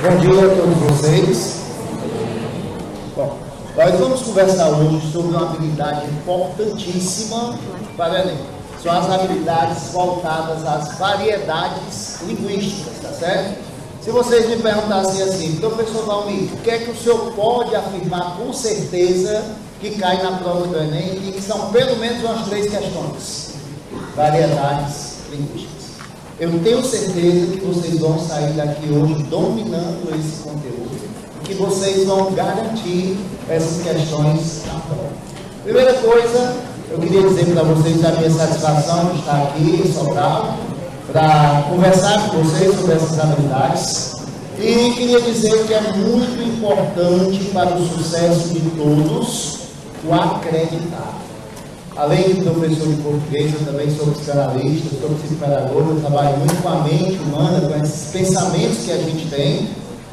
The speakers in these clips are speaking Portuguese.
Bom dia a todos vocês. Bom, nós vamos conversar hoje sobre uma habilidade importantíssima para o Enem. São as habilidades voltadas às variedades linguísticas, tá certo? Se vocês me perguntassem assim, professor Valmir, o que é que o senhor pode afirmar com certeza que cai na prova do Enem e que são pelo menos umas 3 questões? Variedades linguísticas. Eu tenho certeza que vocês vão sair daqui hoje dominando esse conteúdo e que vocês vão garantir essas questões na prova. Primeira coisa, eu queria dizer para vocês a minha satisfação de estar aqui em Sobral para conversar com vocês sobre essas habilidades e queria dizer que é muito importante para o sucesso de todos o acreditar. Além de professor de português, eu também sou psicanalista, sou psicopedagogo, eu trabalho muito com a mente humana, com esses pensamentos que a gente tem,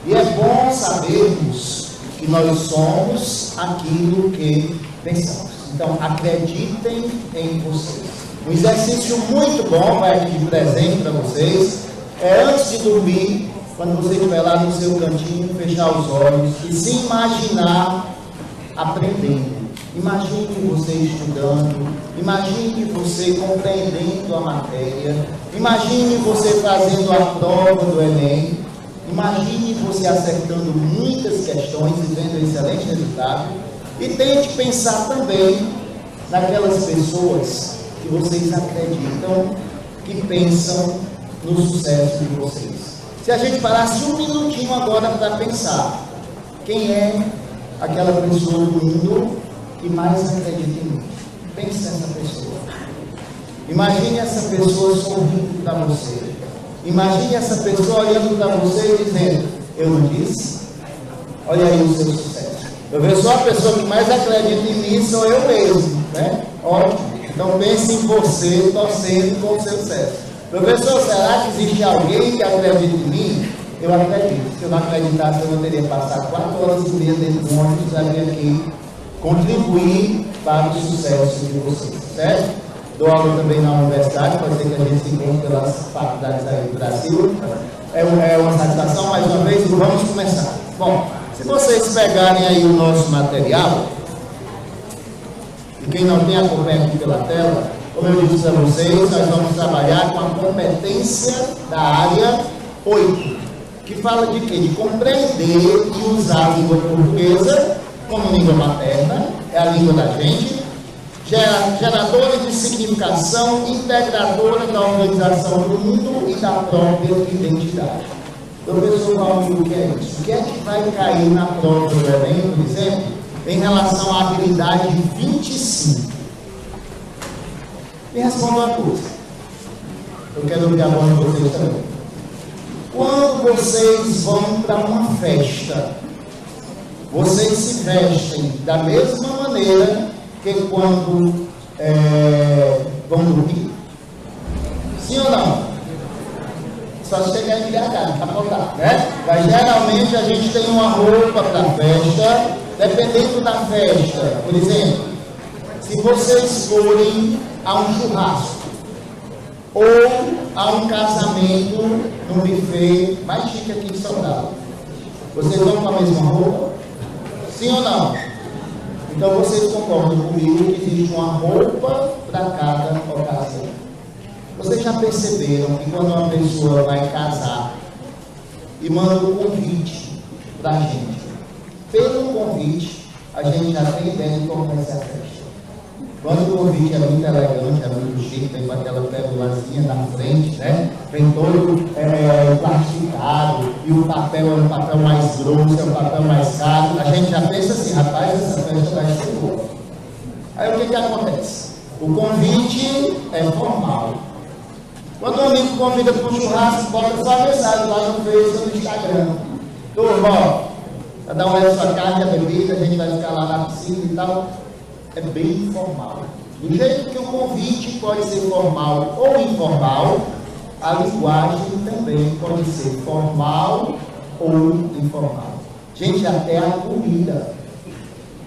e é bom sabermos que nós somos aquilo que pensamos. Então, acreditem em vocês. Um exercício muito bom, vai aqui de presente para vocês, é antes de dormir, quando você estiver lá no seu cantinho, fechar os olhos e se imaginar aprendendo. Imagine você estudando, imagine você compreendendo a matéria, imagine você fazendo a prova do Enem, imagine você acertando muitas questões e tendo excelente resultado, e tente pensar também naquelas pessoas que vocês acreditam, que pensam no sucesso de vocês. Se a gente parasse um minutinho agora para pensar, quem é aquela pessoa do mundo que mais acredita em mim? Pense nessa pessoa. Imagine essa pessoa sorrindo para você. Imagine essa pessoa olhando para você e dizendo, eu não disse? Olha aí o seu sucesso. Eu vejo só a pessoa que mais acredita em mim sou eu mesmo, né? Ótimo. Então pense em você, torcendo com o seu sucesso. Professor, será que existe alguém que acredita em mim? Eu acredito. Se eu não acreditasse, eu não teria passado 4 horas e meia dentro do ônibus para vir aqui contribuir para o sucesso de vocês, certo? Dou aula também na universidade, pode ser que a gente se encontre pelas faculdades aí do Brasil. É uma satisfação, mais uma vez, e vamos começar. Bom, se vocês pegarem aí o nosso material, e quem não tem, acompanha aqui pela tela, como eu disse para vocês, nós vamos trabalhar com a competência da área 8, que fala de quê? De compreender e usar a língua portuguesa como língua materna, é a língua da gente, geradora de significação, integradora da organização do mundo e da própria identidade. Professor Valmir, o que é isso? O que é que vai cair na prova do Enem, por exemplo, em relação à habilidade 25? Me responda uma coisa. Eu quero ouvir a voz de vocês também. Quando vocês vão para uma festa, vocês se vestem da mesma maneira que quando vão dormir? Sim ou não? Só chegar em BH, para contar, né? Mas geralmente a gente tem uma roupa para a festa, dependendo da festa. Por exemplo, se vocês forem a um churrasco ou a um casamento num buffet mais chique aqui em São Paulo, vocês vão com a mesma roupa? Sim ou não? Então vocês concordam comigo que existe uma roupa para cada ocasião. Vocês já perceberam que quando uma pessoa vai casar e manda um convite para a gente, pelo convite a gente já tem ideia de como vai ser a festa. Quando o convite é muito elegante, é muito chique, tem com aquela pérola na frente, né? Vem todo plastificado, e o papel é um papel mais grosso, é um papel mais caro. A gente já pensa assim, rapaz, essa festa vai ser boa. Aí o que acontece? O convite é formal. Quando o amigo convida para um churrasco, bota só a mensagem lá no Facebook, no Instagram. Turma, ó, vai dar uma olhada na sua carne, a bebida, a gente vai ficar lá na piscina e tal. É bem informal. Do jeito que o convite pode ser formal ou informal, a linguagem também pode ser formal ou informal. Gente, até a comida.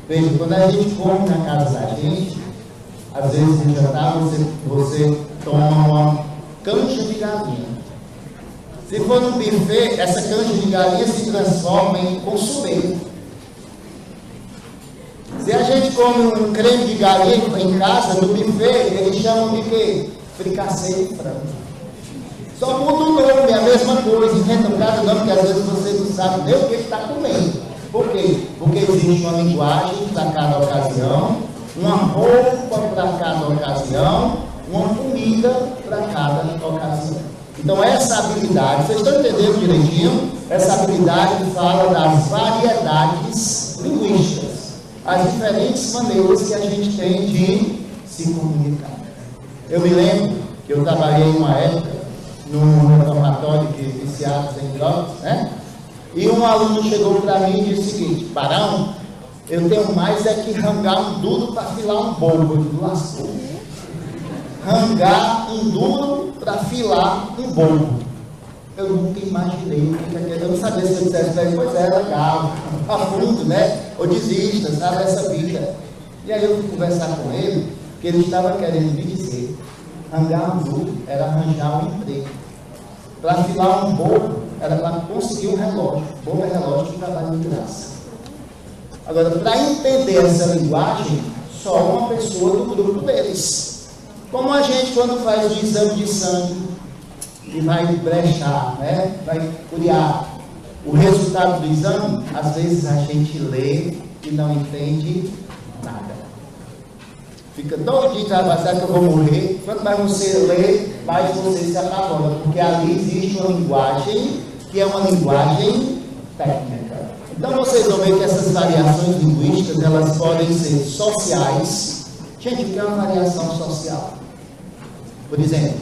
Veja, quando a gente come na casa da gente, às vezes no jantar você toma uma cancha de galinha. Se for no buffet, essa canja de galinha se transforma em consumeiro. Se a gente come um creme de galinha em casa, no buffet, eles chamam de quê? Fricassê de frango. Só muda o nome, é a mesma coisa. Inventa um cada nome, porque às vezes você não sabe nem o que está comendo. Por quê? Porque existe uma linguagem para cada ocasião, uma roupa para cada ocasião, uma comida para cada ocasião. Então essa habilidade, vocês estão entendendo direitinho? Essa habilidade fala das variedades linguísticas, as diferentes maneiras que a gente tem de se comunicar. Eu me lembro que eu trabalhei em uma época num laboratório de viciados em drogas, né? E um aluno chegou para mim e disse o seguinte: Barão, eu tenho mais é que rangar um duro para filar um bolo. Eu digo, lascou. Rangar um duro para filar um bolo. Eu nunca imaginei o que é aquilo. Eu não sabia se eu dissesse para ele, pois é, legal, a fundo, né? Ou desista, sabe, essa vida. E aí eu fui conversar com ele, que ele estava querendo me dizer: rangar um duro era arranjar um emprego. Para filar um bolo era para conseguir um relógio. Bolo é relógio que trabalha de graça. Agora, para entender essa linguagem, só uma pessoa do grupo deles. Como a gente, quando faz um exame de sangue e vai brechar, né? Vai curiar o resultado do exame, às vezes a gente lê e não entende nada. Fica doidinho, sabe que eu vou morrer. Quanto mais você lê, mais você se apavora, porque ali existe uma linguagem que é uma linguagem técnica. Então vocês vão ver que essas variações linguísticas, elas podem ser sociais. Gente, o que é uma variação social? Por exemplo,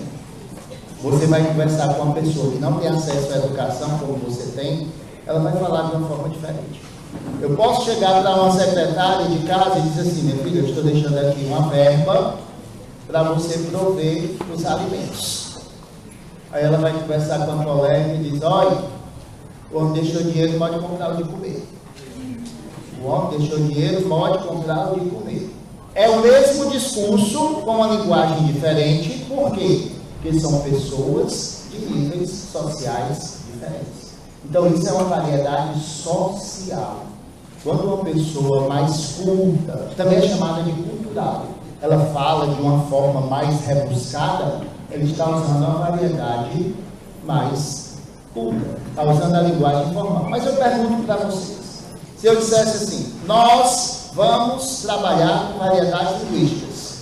você vai conversar com uma pessoa que não tem acesso à educação como você tem, ela vai falar de uma forma diferente. Eu posso chegar para uma secretária de casa e dizer assim: minha filha, eu estou deixando aqui uma verba para você prover os alimentos. Aí ela vai conversar com a colega e diz: olha, o homem deixou dinheiro, pode comprar o de comer. O homem deixou dinheiro, pode comprar o de comer. É o mesmo discurso com uma linguagem diferente. Por quê? Porque são pessoas de níveis sociais diferentes. Então isso é uma variedade social. Quando uma pessoa mais culta, que também é chamada de cultural, ela fala de uma forma mais rebuscada, ele está usando uma variedade mais culta, está usando a linguagem formal. Mas eu pergunto para vocês, se eu dissesse assim: nós vamos trabalhar com variedades linguísticas,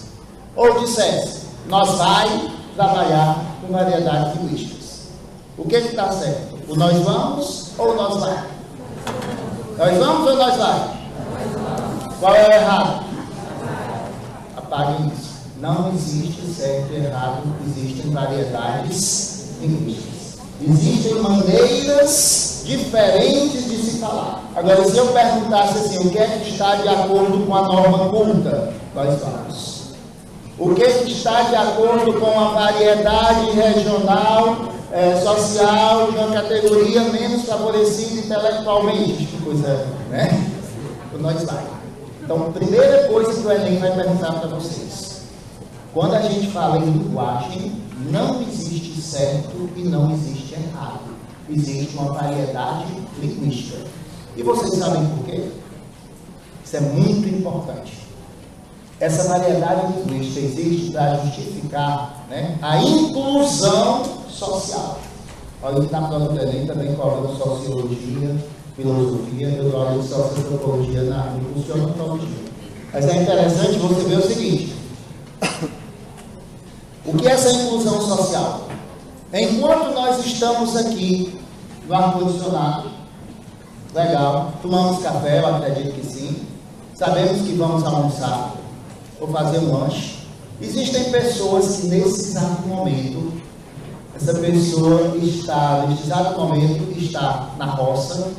ou dissesse: nós vai trabalhar com variedades linguísticas, o que está certo? O nós vamos ou nós vai? Nós vamos ou nós vai? Qual é o errado? Apaguem isso. Não existe certo e errado, existem variedades linguísticas. Existem maneiras diferentes de se falar. Agora, se eu perguntasse assim: o que é que está de acordo com a norma culta? Nós vamos. O que é que está de acordo com a variedade regional, social, de uma categoria menos favorecida intelectualmente? Que coisa, né? Nós vai. Então, a primeira coisa que o Enem vai perguntar para vocês: quando a gente fala em linguagem, não existe certo e não existe errado. Existe uma variedade linguística. E vocês sabem por quê? Isso é muito importante. Essa variedade linguística existe para justificar, né, a inclusão social. Olha, na prova do Enem também cobra sociologia, filosofia, eu dou aula de sociologia na odontologia. Mas é interessante você ver o seguinte: o que é essa inclusão social? Enquanto nós estamos aqui no ar-condicionado, legal, tomamos café, eu acredito que sim, sabemos que vamos almoçar ou fazer um lanche, existem pessoas que nesse exato momento, essa pessoa está, nesse exato momento, está na roça,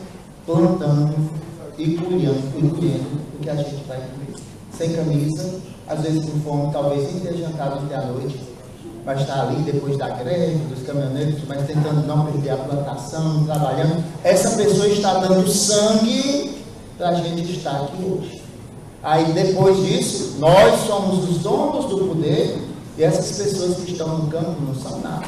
plantando e colhendo o que a gente vai comer. Sem camisa, às vezes com fome, talvez nem ter jantado até a noite, vai estar ali depois da greve, dos caminhoneiros, mas tentando não perder a plantação, trabalhando. Essa pessoa está dando sangue para a gente estar aqui hoje. Aí depois disso, nós somos os donos do poder e essas pessoas que estão no campo não são nada.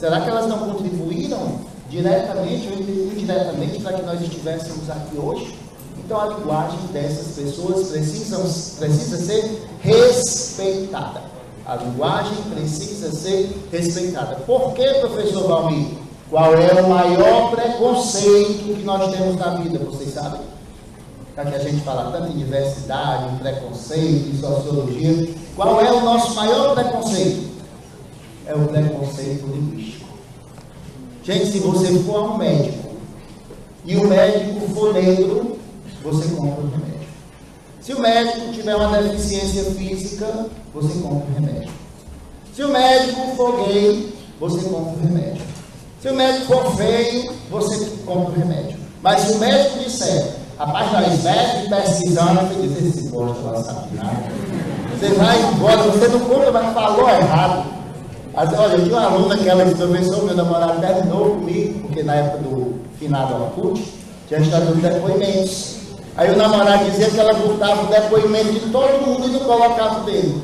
Será que elas não contribuíram diretamente ou indiretamente para que nós estivéssemos aqui hoje? Então a linguagem dessas pessoas precisa ser respeitada. A linguagem precisa ser respeitada. Por que, professor Valmir? Qual é o maior preconceito que nós temos na vida? Vocês sabem? Já que a gente fala tanto em diversidade, em preconceito, em sociologia, qual é o nosso maior preconceito? É o preconceito linguístico. Gente, se você for a um médico e o médico for negro, você compra o remédio. Se o médico tiver uma deficiência física, você compra o remédio. Se o médico for gay, você compra o remédio. Se o médico for feio, você compra o remédio. Mas se o médico disser, rapaz, nós médicos pesquisando, você diz, esse posto lá sabe nada. Você vai embora, você não compra, mas falou errado. Olha, eu tinha uma aluna que ela disse, professor, meu namorado terminou comigo, porque na época do finado Orkut, tinha estado nos depoimentos. Aí o namorado dizia que ela botava o depoimento de todo mundo e não colocava o dele.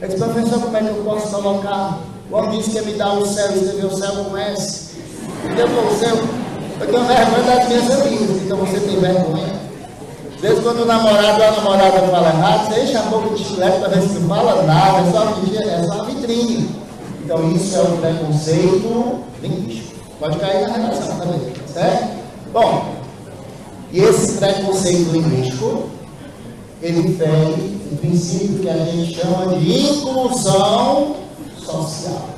Eu disse, professor, como é que eu posso colocar? O homem disse que ia me dar o céu, escreveu o céu com S. Me deu o céu. Eu tenho vergonha das minhas amigas, então você tem vergonha. Desde quando o namorado ou a namorada fala errado, você enche a boca de chiclete para ver se não fala nada, é só uma vitrine. Então isso é um preconceito linguístico. Pode cair na redação também, certo? Bom, e esse preconceito linguístico, ele fere o princípio que a gente chama de inclusão social.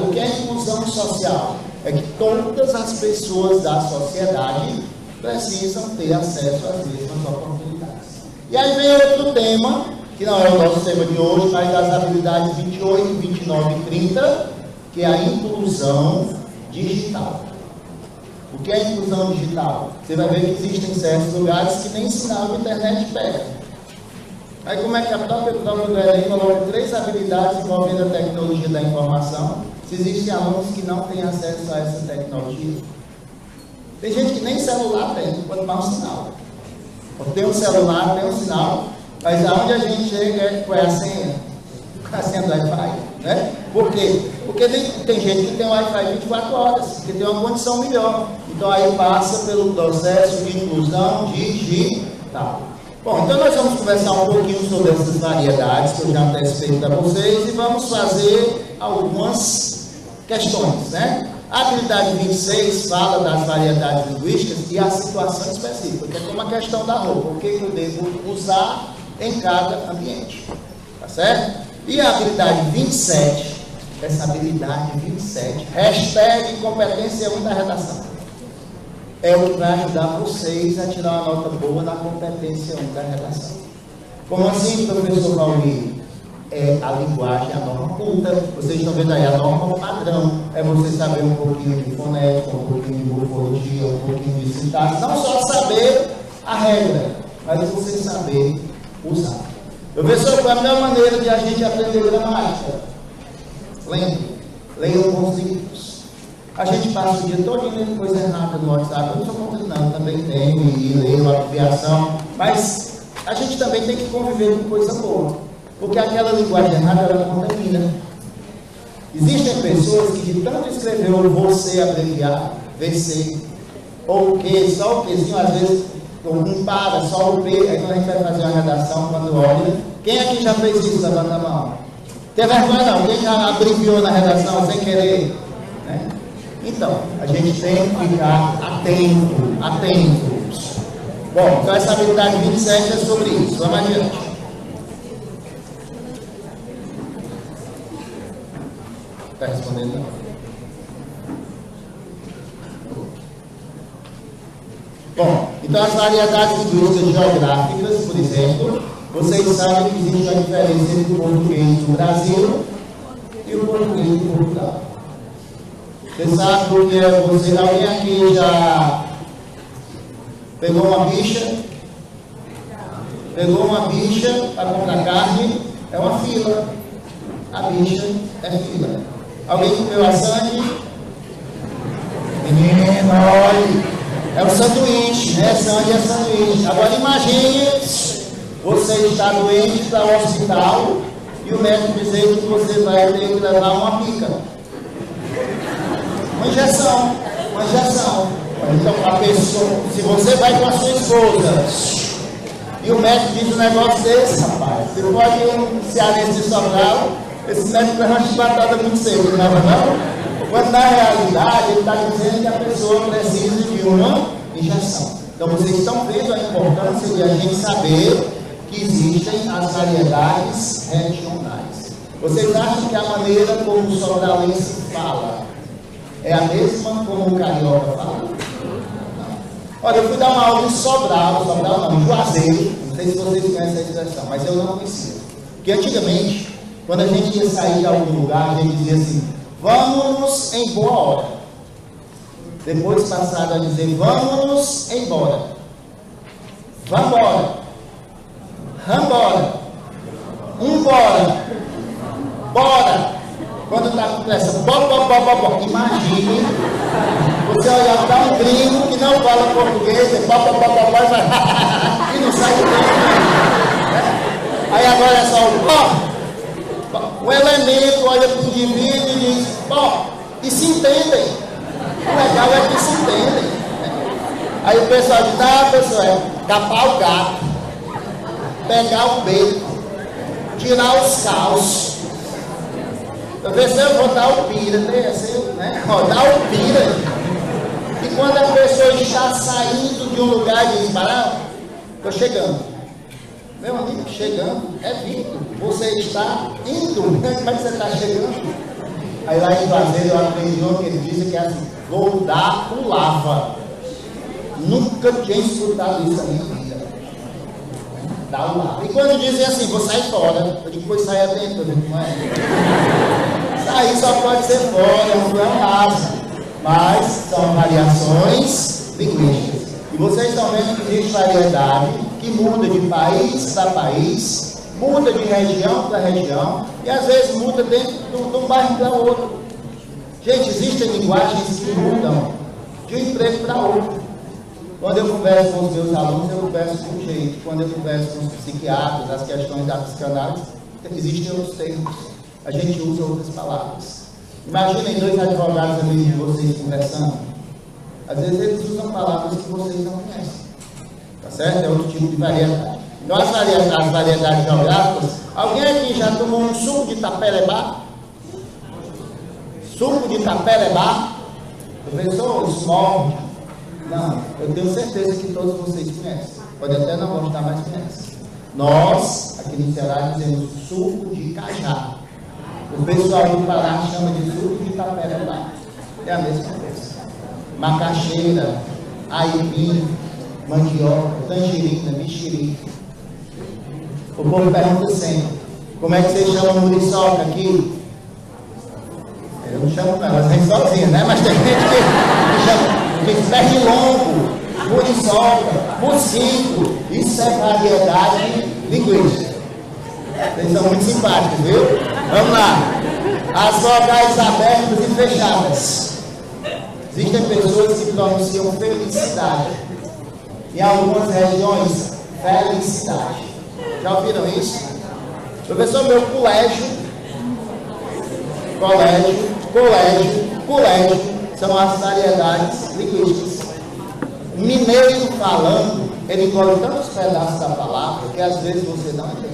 O que é inclusão social? É que todas as pessoas da sociedade precisam ter acesso às mesmas oportunidades. E aí vem outro tema, que não é o nosso tema de hoje, mas das habilidades 28, 29 e 30, que é a inclusão digital. O que é a inclusão digital? Você vai ver que existem certos lugares que nem sinal de internet pega. Aí como é que a própria prova do Enem coloca 3 habilidades envolvendo a tecnologia da informação, se existem alunos que não têm acesso a essa tecnologia? Tem gente que nem celular tem, quanto mais um sinal. Tem um celular, tem um sinal, mas aonde a gente chega, qual é a senha? A senha do Wi-Fi, né? Por quê? Porque tem gente que tem Wi-Fi 24 horas, que tem uma condição melhor. Então aí passa pelo processo de inclusão digital. Bom, então nós vamos conversar um pouquinho sobre essas variedades que eu já antecipei para vocês e vamos fazer algumas questões, né? A habilidade 26 fala das variedades linguísticas e a situação específica, que é como a questão da roupa, o que eu devo usar em cada ambiente, tá certo? E a habilidade 27, essa habilidade 27, hashtag competência 1 da redação, é o que vai ajudar vocês a tirar uma nota boa na competência 1 da redação. Como assim, professor Valmir? É a linguagem, a norma culta. Vocês estão vendo aí a norma padrão. É você saber um pouquinho de fonética, um pouquinho de morfologia, um pouquinho de sintaxe. Não só saber a regra, mas você saber usar. Professor, qual é a melhor maneira de a gente aprender gramática? Leiam bons livros. A gente passa o dia todo lendo coisa errada no WhatsApp. Eu não sou contra não, também tenho, e leio a abreviação. Mas a gente também tem que conviver com coisa boa. Porque aquela linguagem errada, ela contamina. Existem pessoas que de tanto escrever o você abreviar, VC, ou o que, só o quezinho, às vezes, um para, só o P, aí quando a gente vai fazer uma redação, quando olha, quem aqui já fez isso? Levanta a mão. Tem vergonha não? Quem já abreviou na redação sem querer? Né? Então, a gente tem que ficar atentos. Bom, então essa habilidade 27 é sobre isso. Vamos adiante. Está respondendo não? Bom, então as variedades linguísticas geográficas, por exemplo, vocês sabem que existe uma diferença entre o português do Brasil e o português de Portugal. Você sabe porque alguém aqui já pegou uma bicha para comprar carne, é uma fila. A bicha é fila. Alguém comeu a sangue? Menino, é o sanduíche, né? Sangue é sanduíche. Agora imagine você está doente para o hospital e o médico dizer que você vai ter que levar uma pica. Uma injeção. Então, a pessoa, se você vai com a sua esposa e o médico diz um negócio desse, rapaz, você pode ir um cearense de Sobral, esse médico vai uma chibatada muito cedo, não? Quando na realidade ele está dizendo que a pessoa precisa de uma injeção. Então vocês estão vendo a importância de a gente saber que existem as variedades regionais. Vocês acham que a maneira como o sobralense fala é a mesma como o carioca fala? Olha, eu fui dar uma aula em Sobral não, Juazeiro, não sei se vocês conhecem a expressão, mas eu não conhecia. Porque antigamente, quando a gente ia sair de algum lugar, a gente dizia assim, vamos em boa hora. Depois passaram a dizer, vamos embora. Vambora. Rambora. Bora. Quando está com pressa, bora. Imagine você olhar para um gringo que não fala português, e não sai do tempo, né? Aí agora é só o elemento olha para o indivíduo e diz, e se entendem. O legal é que se entendem. Aí o pessoal diz, pessoal, é capar o gato, pegar o beco, tirar os calços. Talvez eu vou dar o pira, né? Dar o pira. E quando a pessoa está saindo de um lugar e diz, estou chegando. Meu amigo, chegando é vindo. Você está indo. Como é que você está chegando? Aí lá em Juazeiro eu aprendi que ele disse que é assim, vou dar o lava. Nunca tinha escutado isso na minha vida. Dá o lava. E quando dizem assim, vou sair fora, eu digo, pois saia dentro, não é? Sair só pode ser fora, não é um lava. Mas são variações linguísticas. E vocês estão vendo que existe variedade que muda de país para país, muda de região para região, e às vezes muda dentro de um bairro para outro. Gente, existem linguagens que mudam de um emprego para outro. Quando eu converso com os meus alunos, eu converso com gente. Quando eu converso com os psiquiatras, as questões da psicanálise, existem outros termos. A gente usa outras palavras. Imaginem dois advogados amigos de vocês conversando. Às vezes eles usam palavras que vocês não conhecem. Tá certo? É outro tipo de variedade. Então as variedades geográficas. Alguém aqui já tomou um suco de taperebá? Suco de taperebá? Professor, small. Não, eu tenho certeza que todos vocês conhecem. Pode até não gostar, mas conhecem. Nós, aqui no Ceará, dizemos suco de cajá. O pessoal do Pará chama de suco de taperebá. É a mesma coisa. Macaxeira, aipim, mandioca, tangerina, mexerica. O povo pergunta sempre, como é que você chama muriçoca aqui? Eu não chamo não, elas vêm sozinhas, né? Mas tem gente que chama de pernilongo, muriçoca, mocico. Isso é variedade linguística. Vocês são muito simpáticos, viu? Vamos lá. As vogais abertas e fechadas. Existem pessoas que pronunciam felicidade. Em algumas regiões, felicidade. Já ouviram isso? Professor, meu colégio são as variedades linguísticas. Mineiro falando, ele engole tantos pedaços da palavra que às vezes você não entende.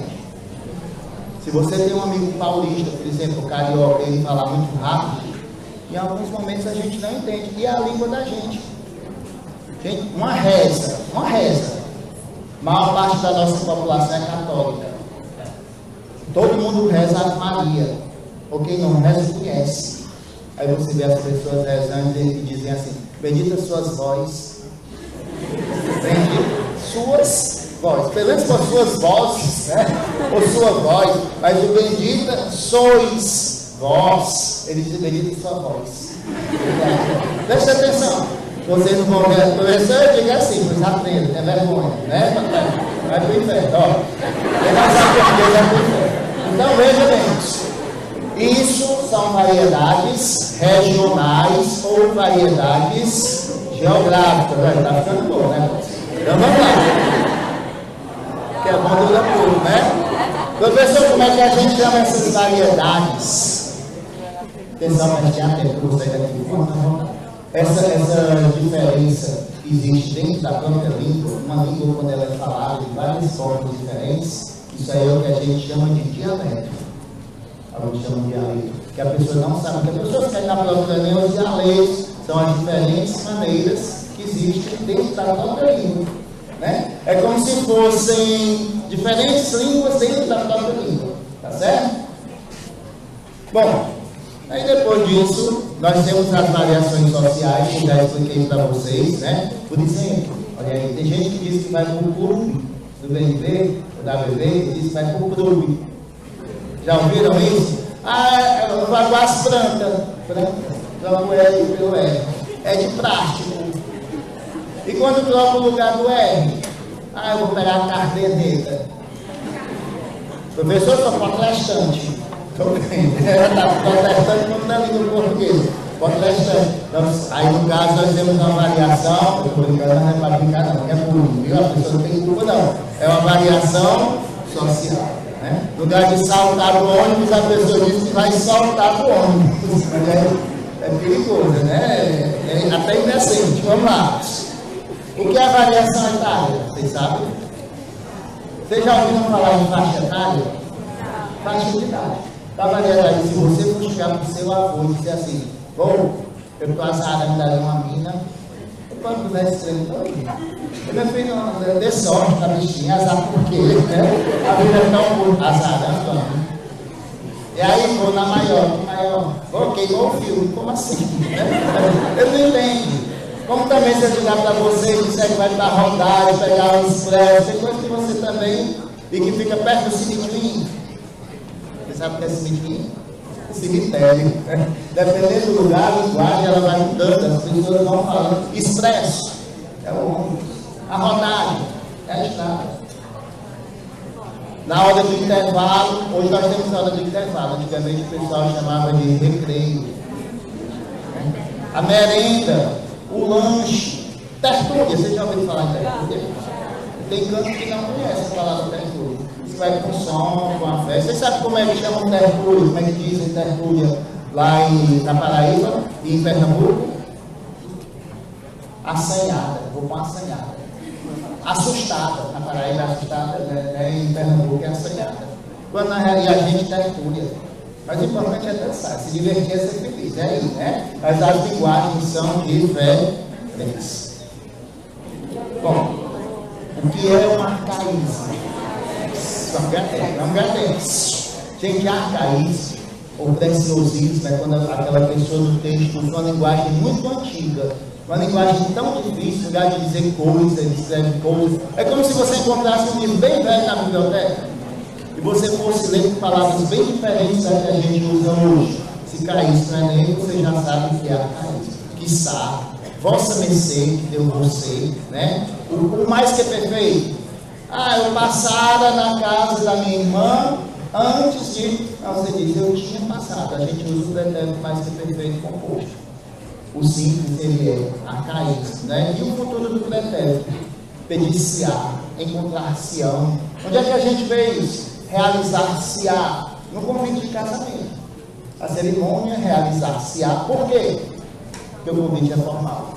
Se você tem um amigo paulista, por exemplo, carioca, ele fala muito rápido, em alguns momentos a gente não entende. E é a língua da gente. Gente, uma reza. A maior parte da nossa população é católica. Todo mundo reza a Maria. Ou quem não reza, conhece. Aí você vê as pessoas rezando e dizem assim, bendita suas vozes. Bendita suas vozes. Pelo menos com as suas vozes, né? Ou sua voz. Mas o bendita sois vós. Ele diz bendita sua voz. Preste atenção. Vocês não vão ver. Professor, eu digo assim, pois aprenda, é vergonha, né? Vai para o inferno, ó. Quem não sabe português vai para o inferno. Então veja bem. Isso são variedades regionais ou variedades geográficas. Está ficando bom, né? Então vamos lá. Que é bom dura tudo, né? Professor, como é que a gente chama essas variedades? Atenção, mas tinha tempo que eu vou sair daqui. Essa diferença que existe dentro da própria língua, uma língua quando ela é falada de várias formas diferentes, isso aí é o que a gente chama de dialeto. A gente chama de dialeto. Que a pessoa não sabe, que a pessoa que na própria língua, os dialetos são as diferentes maneiras que existem dentro da própria língua. Né? É como se fossem diferentes línguas dentro da própria língua. Tá certo? Bom, aí depois disso, nós temos as variações sociais, que já expliquei para vocês, né? Por exemplo, olha aí, tem gente que diz que vai para o clube do BNB, da BB, e diz que vai para o clube. Já ouviram isso? Ah, eu vou aguar as plantas. Troca o L pelo R. É de plástico. E quando troca o lugar do R? Ah, eu vou pegar a caderneta. Professor, sou protestante. Estou bem. Está protestante como na língua portuguesa. Protestante. Então, aí no caso nós temos uma variação. Eu estou brincando, não é para brincar não, é público, viu? A pessoa não tem culpa não. É uma variação social. Né? No lugar de saltar do ônibus, a pessoa diz que vai saltar do ônibus. É perigoso, né? É até indecente. Vamos lá. O que é a variação etária? Vocês sabem? Vocês já ouviram falar em faixa etária? Faixa de idade. Está variando aí. Se você for chegar para o seu avô e dizer assim, bom, eu estou azarando daí uma mina, eu posso dar esse treino todo. Meu filho, dê sorte para a bichinha, azar por quê? Né? A vida é tão curta, azarando. E aí, vou na maior. Vou, queimou o filme, como assim? Eu não entendo. Como também se eu dizer para você que você vai dar rodar e pegar um expresso, tem coisa que você também, e que fica perto do cemitério. Você sabe o que é cemitério? Cemitério. Né? Dependendo do lugar, a linguagem ela vai mudando, as pessoas vão falando. Expresso é o ônibus. A rodagem é a estrada. Na hora do intervalo, hoje nós temos a hora do intervalo, antigamente o pessoal chamava de recreio. A merenda, o lanche, tertúlia, vocês já ouviram falar em tertúlia? Tem canto que não conhece a palavra tertúlia. Você vai com som, com a festa. Vocês sabem como é que chamam tertúlia, como é que dizem tertúlia lá na Paraíba e em Pernambuco? Assanhada, vou com assanhada. Assustada, na Paraíba assustada, né? Em Pernambuco é assanhada. Quando na realidade a gente tertúlia. Mas o importante é dançar, se divertir é ser feliz, é isso, né? Mas as linguagens são diferentes. Bom, o que é um arcaísmo? Vamos gater. Gente, arcaísmo ou preciosismo é quando aquela pessoa do texto usa uma linguagem muito antiga, uma linguagem tão difícil, no lugar de dizer coisas, ele escreve coisas. É como se você encontrasse um livro bem velho na biblioteca e você fosse ler com palavras bem diferentes das que a gente usa hoje. Se caísse não é nem, você já sabe o que é arcaísmo. Quiçá, vossa mercê, que deu você, né? O mais que é perfeito. Ah, eu passara na casa da minha irmã antes de... Não, você diz, eu tinha passado. A gente usa o pretérito mais que perfeito composto. O simples, ele é arcaísmo, né? E o futuro do pretérito? Pedir-se-á, encontrar-se-ão. Onde é que a gente vê isso? Realizar-se-á no convite de casamento. A cerimônia realizar-se-á. Por quê? Porque o convite é formal.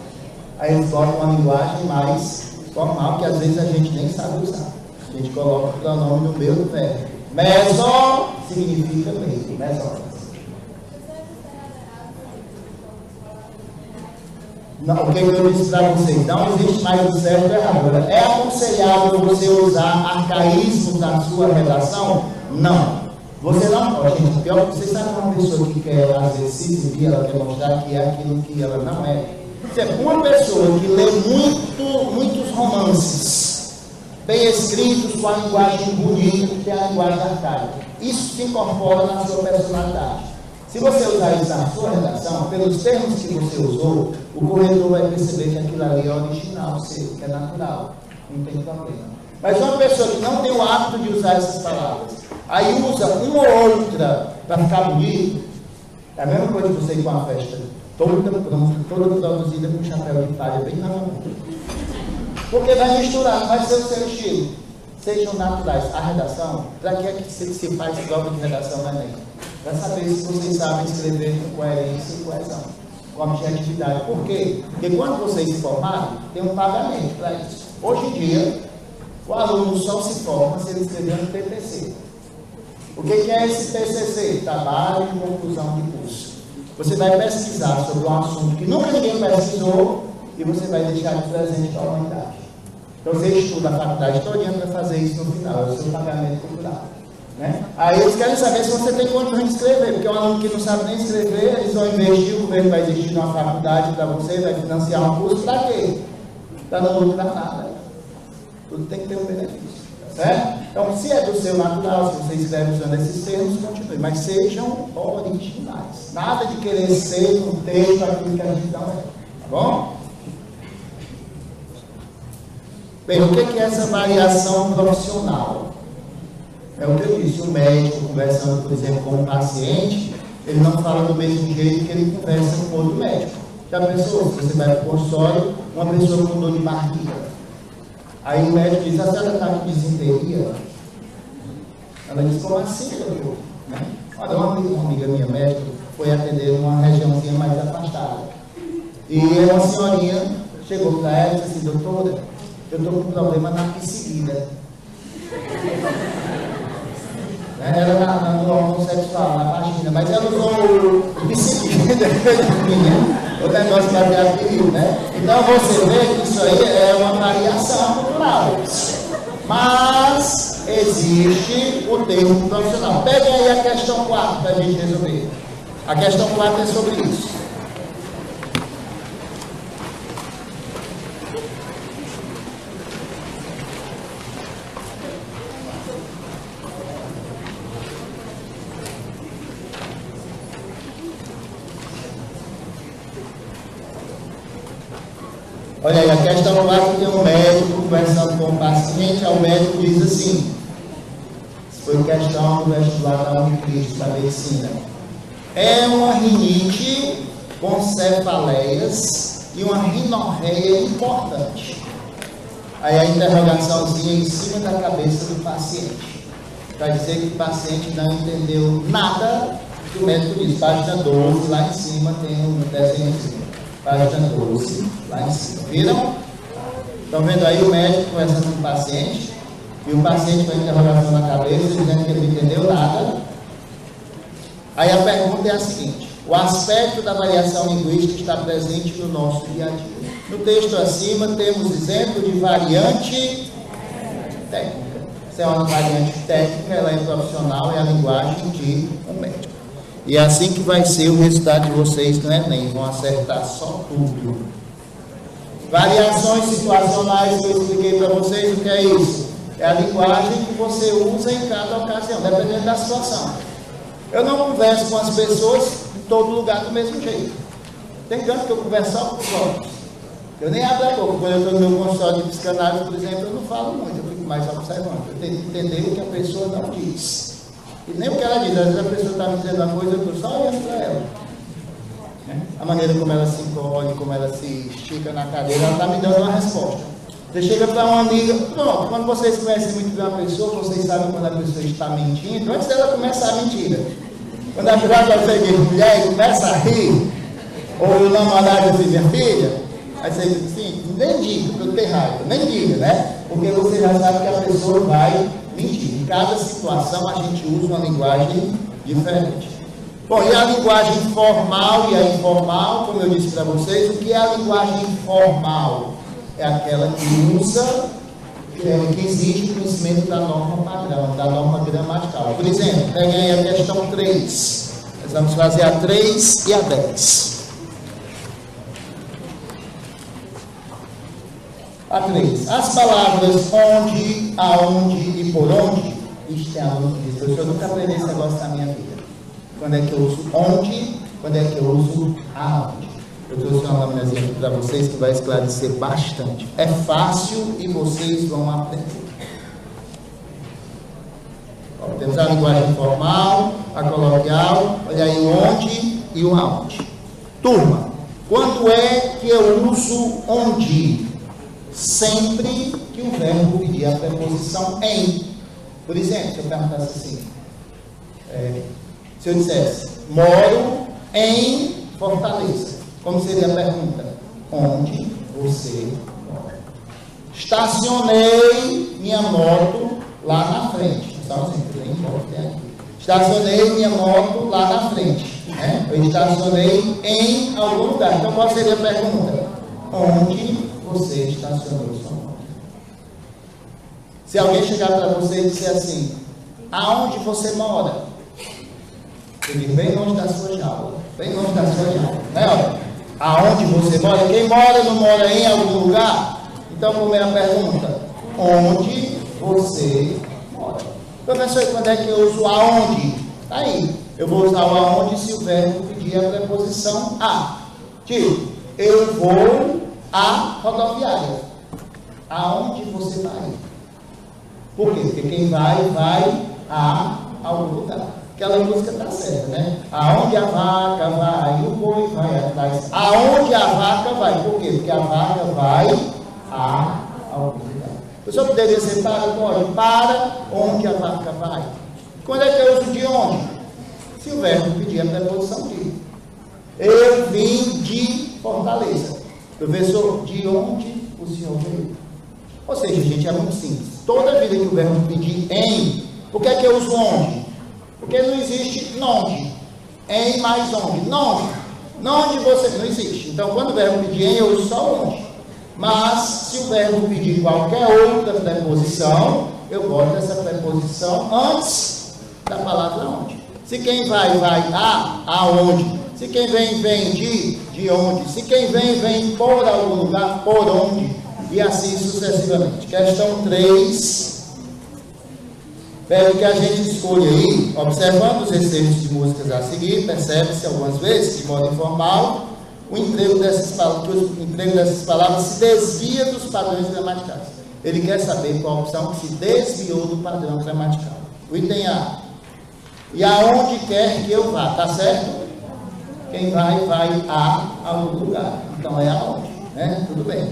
Aí eles botam uma linguagem mais formal, que às vezes a gente nem sabe usar. A gente coloca o pronome no meio do verbo. Meso significa meio. Meso. Não, o que eu disse para vocês? Não existe mais o certo e o errado. É aconselhável você usar arcaísmos na sua redação? Não. Você não pode. Gente, pior que você sabe uma pessoa que quer às vezes se exibir, ela quer mostrar que é aquilo que ela não é. Uma pessoa que lê muitos romances bem escritos com a linguagem bonita, que é a linguagem arcaica. Isso se incorpora na sua personalidade. Se você usar isso na sua redação, pelos termos que você usou, o corretor vai perceber que aquilo ali é original, que é natural, não tem problema. Mas uma pessoa que não tem o hábito de usar essas palavras, aí usa uma ou outra para ficar bonito, é a mesma coisa que você ir com uma festa toda pronta, toda produzida com chapéu de palha bem na mão. Porque vai misturar, vai ser o seu estilo. Sejam naturais. A redação, para que é que se faz prova de redação na Enem? para saber se vocês sabem escrever com coerência e coesão, com objetividade. Por quê? Porque quando vocês se formarem, tem um pagamento para isso. Hoje em dia, o aluno só se forma se ele escrever no TPC. O que é esse TCC? Trabalho de conclusão de curso. Você vai pesquisar sobre um assunto que nunca ninguém pesquisou e você vai deixar de presente para a humanidade. Então você estuda a faculdade toda para fazer isso no final, é o seu pagamento cultural. Né? Aí eles querem saber se você tem condições de escrever, porque um aluno que não sabe nem escrever, eles vão investir, o governo vai investir numa faculdade para você, vai financiar um curso, para quê? Para não lucrar nada. Tudo tem que ter um benefício. Certo? Então, se é do seu natural, se você escreve usando esses termos, continue, mas sejam originais. Nada de querer ser um texto aquilo que a gente não é. Tá bom? Bem, o que é essa variação profissional? É o que eu disse, o médico conversando, por exemplo, com um paciente, ele não fala do mesmo jeito que ele conversa com outro médico. Já pensou? Você vai para o consultório, uma pessoa com dor de barriga. Aí o médico diz, a senhora está com disenteria? Ela diz, como assim, doutor? Olha, uma amiga minha médica foi atender uma regiãozinha mais afastada. E uma senhorinha chegou para ela e disse assim, doutora, eu estou com um problema na psilida. Era no homossexual, na vagina, mas ela usou o psilida, o negócio para ter adquirido, né? Então você vê que isso aí é uma variação cultural. Mas existe o termo profissional. Pegue aí a questão 4 para a gente resolver. A questão 4 é sobre isso. Olha aí, a questão 4 tem um médico conversando com o paciente, aí o médico diz assim, isso foi questão do vestibular da Unicristo da medicina, é uma rinite com cefaleias e uma rinorreia importante. Aí a interrogaçãozinha em cima da cabeça do paciente, para dizer que o paciente não entendeu nada que o médico diz. Página 12, lá em cima tem um desenhozinho. Página 12, lá em cima. Viram? Estão vendo aí o médico conversando com o paciente, e o paciente com a interrogação na cabeça, dizendo que ele não entendeu nada. Aí a pergunta é a seguinte: o aspecto da variação linguística está presente no nosso dia a dia. No texto acima temos exemplo de variante técnica. Essa é uma variante técnica, ela é profissional, é a linguagem de um médico. E é assim que vai ser o resultado de vocês no Enem, vão acertar só tudo. Variações situacionais que eu expliquei para vocês, o que é isso? É a linguagem que você usa em cada ocasião, dependendo da situação. Eu não converso com as pessoas em todo lugar do mesmo jeito. Tem canto que eu converso só com os outros. Eu nem abro a boca. Quando eu estou no meu consultório de psicanálise, por exemplo, eu não falo muito, eu fico mais observando. Eu tenho que entender o que a pessoa não diz. E nem o que ela diz, às vezes a pessoa está me dizendo uma coisa, eu estou só olhando para ela. A maneira como ela se encolhe, como ela se estica na cadeira, ela está me dando uma resposta. Você chega para uma amiga, pronto, quando vocês conhecem muito bem uma pessoa, vocês sabem quando a pessoa está mentindo, antes dela começar a mentira. Quando a pessoa já chega de mulher e começa a rir, ou o namorado diz, minha filha, aí você diz assim, nem diga, porque eu tenho raiva, nem diga, né? Porque você já sabe que a pessoa vai mentir. Em cada situação a gente usa uma linguagem diferente. Bom, e a linguagem formal e a informal, como eu disse para vocês, o que é a linguagem formal? É aquela que usa, que exige o conhecimento da norma padrão, da norma gramatical. Por exemplo, peguem aí a questão 3. Nós vamos fazer a 3 e a 10. A 3. As palavras onde, aonde e por onde, isto é aluno que diz, eu nunca aprendi esse negócio na minha vida. Quando é que eu uso onde, quando é que eu uso aonde. Eu trouxe uma laminazinha aqui para vocês que vai esclarecer bastante. É fácil e vocês vão aprender. Ó, temos a linguagem formal, a coloquial, olha aí o onde e o aonde. Turma, quando é que eu uso onde? Sempre que o verbo pedir a preposição em. Por exemplo, se eu perguntasse assim, Se eu dissesse, moro em Fortaleza, como seria a pergunta? Onde você mora? Estacionei minha moto lá na frente. Só assim, bem forte aqui. Estacionei minha moto lá na frente. Né? Eu estacionei em algum lugar. Então, qual seria a pergunta? Onde você estacionou sua moto? Se alguém chegar para você e disser assim, aonde você mora? Eu digo, bem longe da sua jaula. Bem longe da sua jaula. Né? Aonde você mora? Quem mora não mora em algum lugar? Então, primeira pergunta, onde você mora? Professor, quando é que eu uso aonde? Aí, eu vou usar o aonde se o verbo pedir a preposição a. Tipo, eu vou à rodoviária. Aonde você vai? Por quê? Porque quem vai a algum lugar. Aquela música está certa, né? Aonde a vaca vai, o boi vai atrás. Aonde a vaca vai? Por quê? Porque a vaca vai a algum lugar. O senhor poderia ser para onde a vaca vai. Quando é que eu uso de onde? Se o verbo pedir a preposição de. Eu vim de Fortaleza. Professor, de onde o senhor veio? Ou seja, gente, é muito simples. Toda vida que o verbo pedir em, por que é que eu uso onde? Porque não existe onde. Em mais onde. Onde você não existe. Então, quando o verbo pedir em, eu uso só onde. Mas, se o verbo pedir qualquer outra preposição, eu boto essa preposição antes da palavra onde. Se quem vai aonde. Se quem vem de onde. Se quem vem por algum lugar, por onde. E assim sucessivamente. Questão 3. Pede que a gente escolha aí, observando os excertos de músicas a seguir, percebe-se algumas vezes, de modo informal, o emprego dessas palavras se desvia dos padrões gramaticais. Ele quer saber qual a opção que se desviou do padrão gramatical. O item A. E aonde quer que eu vá, tá certo? Quem vai a algum lugar. Então é aonde, né? Tudo bem.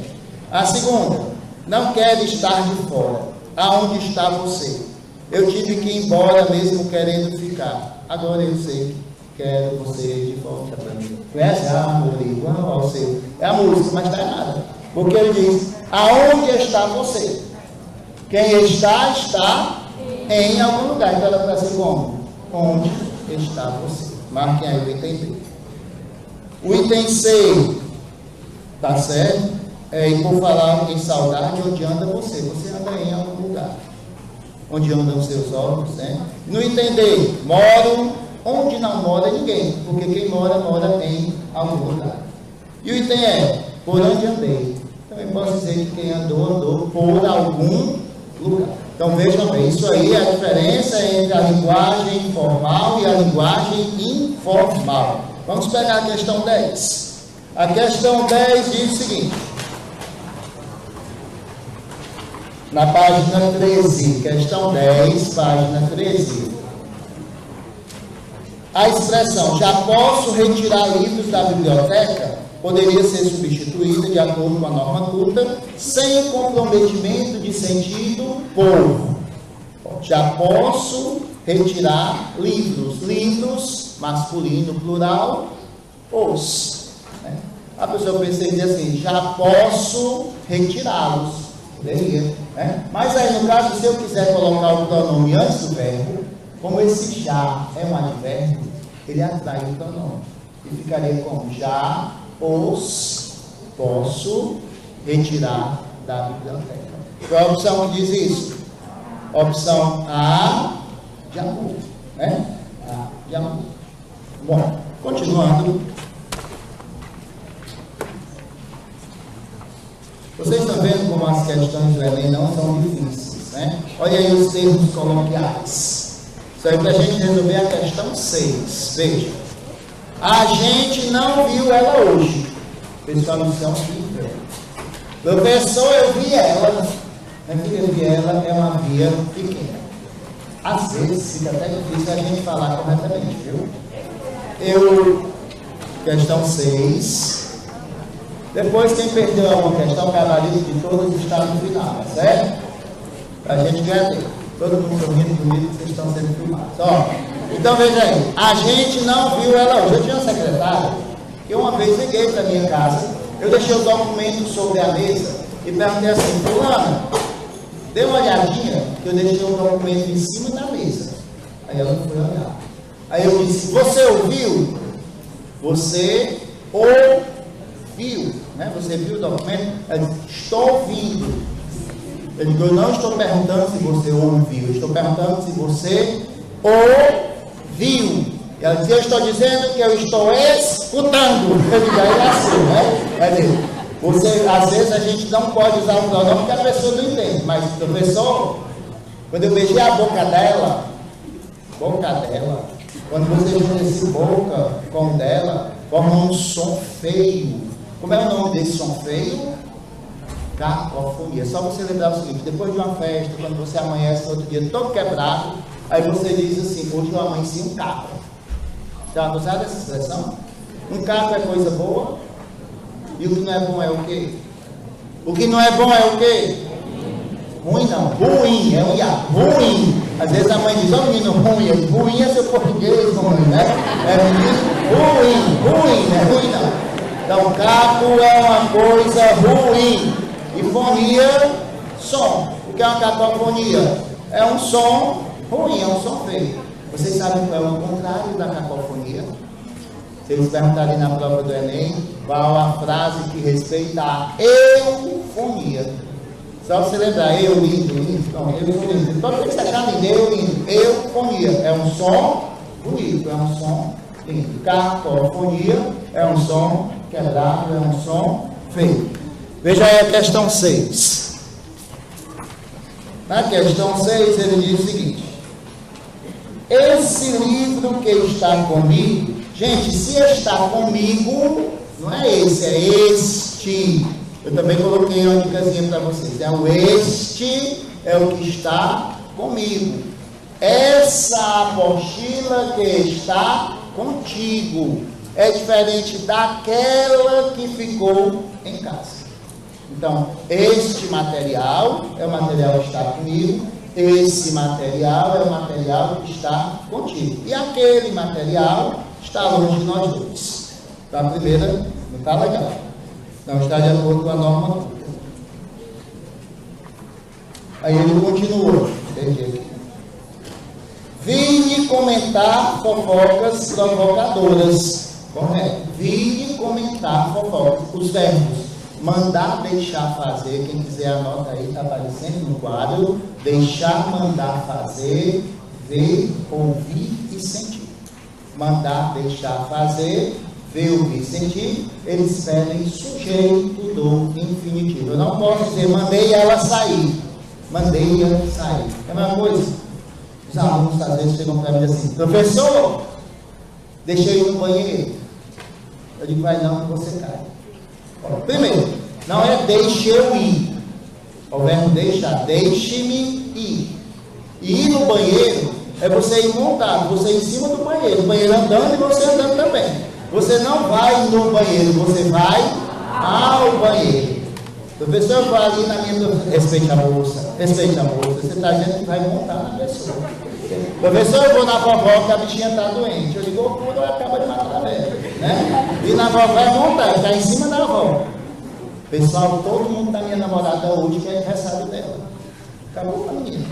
A segunda. Não quer estar de fora. Aonde está você? Eu tive que ir embora mesmo querendo ficar. Agora eu sei. Quero você de volta para mim. Conhece? Igual ao seu. É a música, mas está errada. Porque ele diz, aonde está você? Quem está em algum lugar. Então ela está assim como? Onde está você? Marquem aí o item B. O item C, tá certo? E por falar em saudade, onde anda você? Você anda em algum lugar. Onde andam os seus olhos, né? No item D, moro onde não mora ninguém, porque quem mora em algum lugar. E o item E, por onde andei. Também posso dizer que quem andou por algum lugar. Então vejam bem, isso aí é a diferença entre a linguagem formal e a linguagem informal. Vamos pegar a questão 10. A questão 10 diz o seguinte. Na página 13, questão 10, página 13. A expressão já posso retirar livros da biblioteca poderia ser substituída de acordo com a norma culta, sem o comprometimento de sentido por. Já posso retirar livros. Livros, masculino, plural, os. Né? A pessoa pensa e diz assim, já posso retirá-los. Poderia, né? Mas aí no caso, se eu quiser colocar o pronome antes do verbo, como esse já é um advérbio, ele atrai o pronome. E ficaria como já os posso retirar da biblioteca. Qual é a opção que diz isso? Opção A, de amor. Né? A, de amor. Bom, continuando. Vocês estão vendo como as questões do Enem não são difíceis, né? Olha aí os termos coloquiais. Isso aí para a gente resolver a questão 6. Veja. A gente não viu ela hoje. Pessoal, não são filha. Professor, eu vi ela. Minha filha, eu vi ela, é uma via pequena. Às vezes fica até difícil a gente falar corretamente, viu? Questão 6. Depois, quem perdeu alguma questão, o cavalista de todos está no final, tá certo? Para a gente ganhar tempo. Todo mundo sorrindo comigo, vocês estão sendo filmados. Ó, Então veja aí, a gente não viu ela hoje. Eu tinha uma secretária que uma vez liguei para minha casa, eu deixei o documento sobre a mesa e perguntei assim: fulana, dê uma olhadinha, que eu deixei o documento em cima da mesa. Aí ela não foi olhar. Aí eu disse: você ouviu? Você ouviu, né? Você viu o documento? Ela disse: estou ouvindo. Eu digo: eu não estou perguntando se você ouviu, eu estou perguntando se você ouviu. E ela disse: eu estou dizendo que eu estou escutando. Eu digo: aí é assim, né? Quer dizer, você, às vezes a gente não pode usar o pronome que a pessoa não entende, mas professor, quando eu beijei a boca dela, quando você junta esse boca com dela, forma um som feio. Como é o nome desse som feio? Cacofonia. Só você lembrar o seguinte: depois de uma festa, quando você amanhece no outro dia todo quebrado, aí você diz assim: hoje eu amanheci um caco. Já usaram essa expressão? Um caco é coisa boa, e o que não é bom é o quê? O que não é bom é o quê? Ruim não, ruim, é um ia, ruim. Às vezes a mãe diz: ó menino ruim, ruim é seu português, ruim, né? É menino ruim, não é ruim não. Então caco é uma coisa ruim. E fonia, som. O que é uma cacofonia? É um som ruim, é um som feio. Vocês sabem qual é o contrário da cacofonia? Se eles perguntarem na prova do Enem, qual a frase que respeita a eufonia? Só você lembrar: eu lindo, não, eufonia. Então tem que se achar lindo, eu lindo. Eufonia é um som bonito, é um som lindo. Cacofonia é um som quebrado, é um som feio. Veja aí a questão 6. Na questão 6 ele diz o seguinte: esse livro que está comigo, gente, se está comigo, não é esse, é este. Eu também coloquei uma dicasinha para vocês. É o este, é o que está comigo. Essa apostila que está contigo é diferente daquela que ficou em casa. Então, este material é o material que está comigo, esse material é o material que está contigo. E aquele material está longe de nós dois. Então, a primeira não está legal. Não está de acordo com a norma pública. Aí ele continuou. Entendi aqui. Vim comentar fofocas provocadoras. Correto. Vim comentar fofocas. Os verbos: mandar, deixar, fazer. Quem quiser anota aí, está aparecendo no quadro. Deixar, mandar, fazer, ver, ouvir e sentir. Mandar, deixar, fazer, ver, ouvir, sentir. Eles pedem sujeito do infinitivo. Eu não posso dizer: mandei ela sair. Mandei ela sair. É a mesma coisa. Os alunos às vezes chegam para mim assim: professor, deixei ir no banheiro. Eu digo: vai não, que você cai. Primeiro, não é deixe eu ir. O verbo deixar: deixe-me ir. E ir no banheiro é você ir montado, você ir em cima do banheiro. O banheiro andando e você andando também. Você não vai no banheiro, você vai ao banheiro. Professor, eu vou ali na minha... Respeite a moça, respeite a moça. Você está dizendo que vai montar na pessoa. Professor, eu vou na vovó que a bichinha está doente. Eu digo: quando ela acaba de matar a velha, né? E na vovó vai montar, está em cima da avó. Pessoal, todo mundo da minha namorada hoje quer aniversário dela. Acabou com a menina.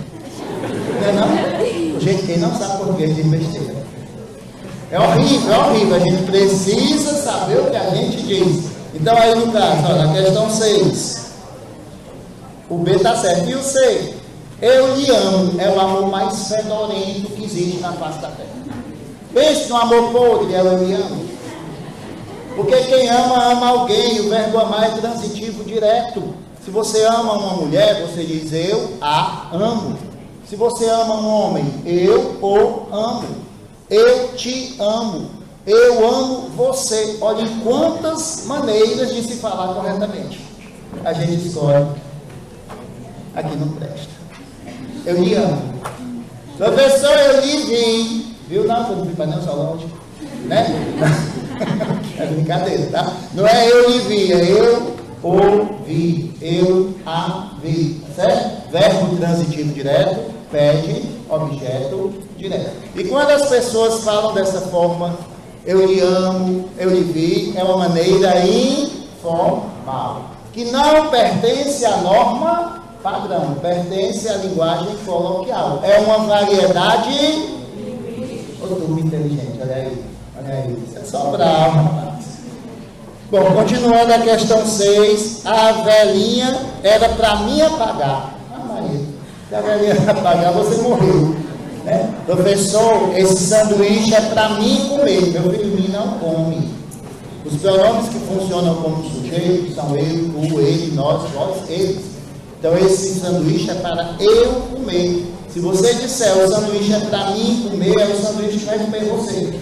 Não é não? Gente, quem não sabe português diz besteira. É horrível, é horrível. A gente precisa saber o que a gente diz. Então aí no caso, ó, na questão 6, o B está certo. E o C: eu lhe amo, é o amor mais fedorento que existe na face da terra. Pense no amor podre, é eu lhe amo. Porque quem ama, ama alguém. O verbo amar é transitivo direto. Se você ama uma mulher, você diz: eu a amo. Se você ama um homem, eu o amo. Eu te amo. Eu amo você. Olhem quantas maneiras de se falar corretamente. A gente escolhe. Aqui não presta. Eu lhe amo. Professor, eu lhe vi. Viu? Não, eu não fui para nenhum zoológico. Né? É brincadeira, tá? Não é eu lhe vi, é eu ouvi. Eu a vi. Certo? Verbo transitivo direto pede objeto direto. E quando as pessoas falam dessa forma, eu lhe amo, eu lhe vi, é uma maneira informal, que não pertence à norma padrão, pertence à linguagem coloquial. É uma variedade. Ô, turma inteligente, olha aí, isso é só bravo, rapaz. Bom, continuando a questão 6, a velhinha era para mim apagar. Maria, se a velhinha apagar, você morreu. Né? Professor, esse sanduíche é para mim comer, meu filho mim não come. Os pronomes que funcionam como sujeito são eu, tu, ele, nós, vós, eles. Então esse sanduíche é para eu comer. Se você disser o sanduíche é para mim comer, é o sanduíche que vai comer você.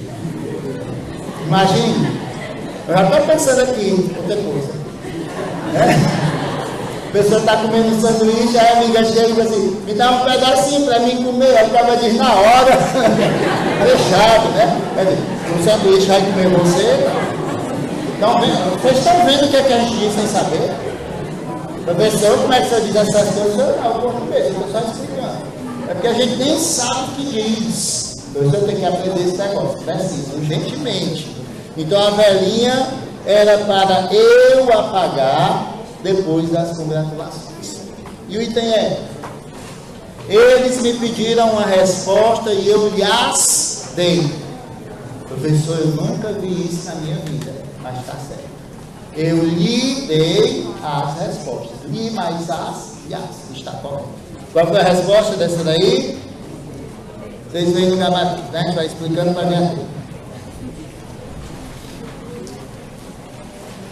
Imagine. Eu já estou pensando aqui, outra coisa. A pessoa está comendo um sanduíche, aí a amiga chega e diz assim, me dá um pedacinho para mim comer. Aí o cara diz na hora, fechado, né? O sanduíche vai comer você. Então, vocês estão vendo o que, é que a gente diz sem saber? Professor, como é que você diz essas coisas? Eu não vou comer, eu estou só explicando. É porque a gente nem sabe o que diz. Então eu tenho que aprender esse negócio, preciso, urgentemente. Então a velhinha era para eu apagar depois das congratulações. E o item é: eles me pediram uma resposta e eu lhes dei. Professor, eu nunca vi isso na minha vida, mas está certo. Eu lhe dei as respostas. Li mais as e as. Está correto. Qual foi a resposta dessa daí? Vocês veem no gabarito, né? A gente vai explicando para ver aqui.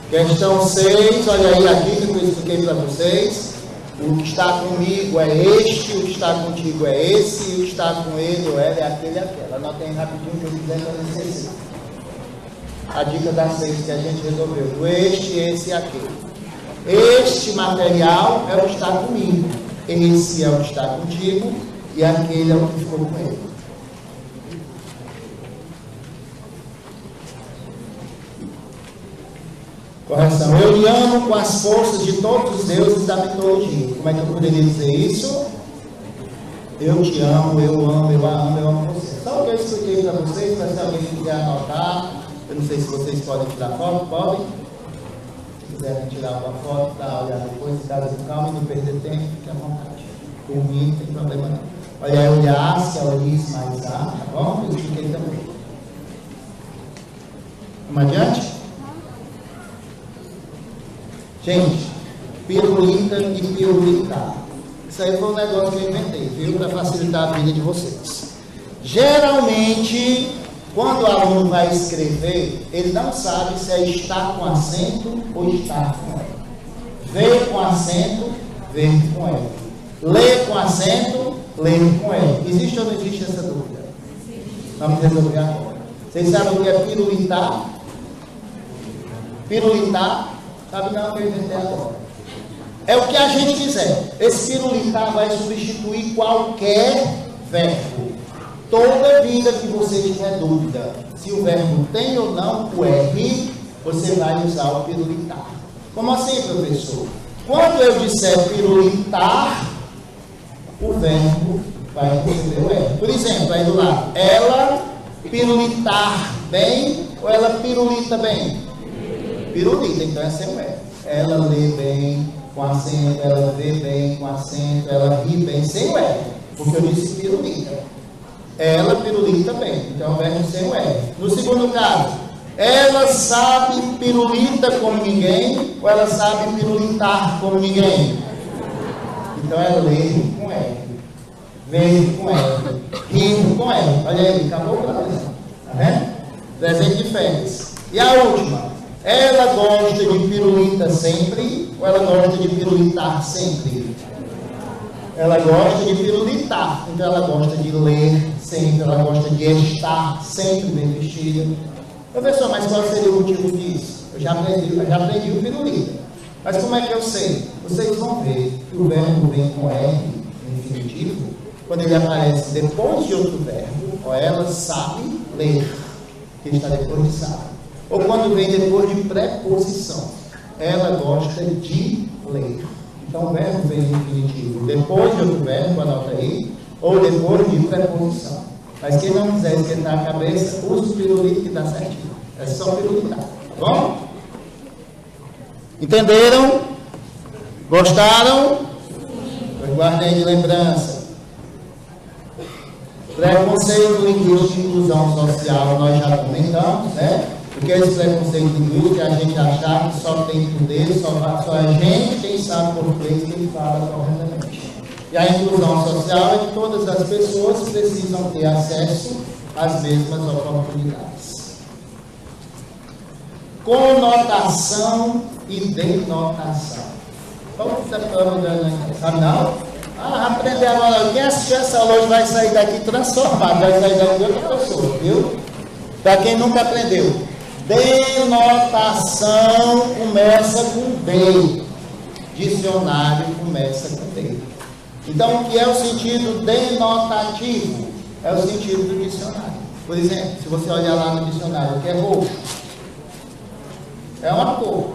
Questão 6, olha aí aqui que eu expliquei para vocês. O que está comigo é este, o que está contigo é esse, e o que está com ele ou ela é aquele e aquela. Anotem rapidinho que eu quiser para não esquecer. A dica da 6 que a gente resolveu. O este, esse e aquele. Este material é o que está comigo. Esse é o que está contigo e aquele é o que ficou com ele. Correção. Eu lhe amo com as forças de todos os deuses da mitologia. Como é que eu poderia dizer isso? Eu te amo, eu amo, eu amo, eu amo você. Só o que eu expliquei para vocês, mas se alguém quiser anotar, eu não sei se vocês podem tirar foto, podem? Se quiserem tirar uma foto para olhar depois, caso com calma e não perder tempo, fique à vontade. Por mim, não tem problema não. Olha aí, olhar, se é olis mais A, tá bom? Eu expliquei também. Vamos adiante? Gente, pirulita e pirulitar. Isso aí foi um negócio que eu inventei, viu? Para facilitar a vida de vocês. Geralmente, quando o aluno vai escrever, ele não sabe se é estar com acento ou estar com L. Ver com acento, ver com L. Ler com acento, ler com L. Existe ou não existe essa dúvida? Vamos resolver agora. Vocês sabem o que é pirulitar? Pirulitar, sabe não, que eu inventei agora. É o que a gente quiser. Esse pirulitar vai substituir qualquer verbo. Toda vida que você tiver dúvida se o verbo tem ou não o R, você vai usar o pirulitar. Como assim, professor? Quando eu disser pirulitar, o verbo vai receber o R. Por exemplo, aí do lado, ela pirulitar bem ou ela pirulita bem? Pirulita, então é sem o R. Ela lê bem com acento, ela vê bem com acento, ela ri bem sem o R, porque eu disse pirulita. Ela pirulita bem, então o verbo sem o R. No segundo caso, ela sabe pirulita como ninguém, ou ela sabe pirulitar como ninguém? Então é ler com R, ver com R, rir com R. Olha aí, acabou para nós. Tá vendo? Presente de férias. E a última, ela gosta de pirulita sempre, ou ela gosta de pirulitar sempre? Ela gosta de pirulitar, então ela gosta de ler sempre, ela gosta de estar sempre bem vestida. Professor, mas qual seria o motivo disso? Eu já aprendi o pirulita. Mas como é que eu sei? Vocês vão ver que o verbo vem com R no infinitivo, quando ele aparece depois de outro verbo, ou ela sabe ler, que está depois de sabe. Ou quando vem depois de preposição, ela gosta de ler. Então o verbo vem no infinitivo depois de outro verbo, anota aí, ou depois de preposição. Mas quem não quiser esquentar a cabeça, use o pirulito que dá certinho. É só pirulitar, tá bom? Entenderam? Gostaram? Guardem de lembrança. Preconceito linguístico e inclusão social, nós já comentamos, né? Porque esse preconceito linguístico é a gente achar que só tem poder, só a gente quem sabe português que fala corretamente. E a inclusão social é que todas as pessoas precisam ter acesso às mesmas oportunidades. Conotação e denotação. Como você está falando aqui? Ah, não? Aprender agora. Quem assistir essa aula hoje vai sair daqui transformado, vai sair daqui outra pessoa, viu? Para quem nunca aprendeu. Denotação começa com D. Dicionário começa com D. Então, o que é o sentido denotativo? É o sentido do dicionário. Por exemplo, se você olhar lá no dicionário, o que é roxo? É uma cor.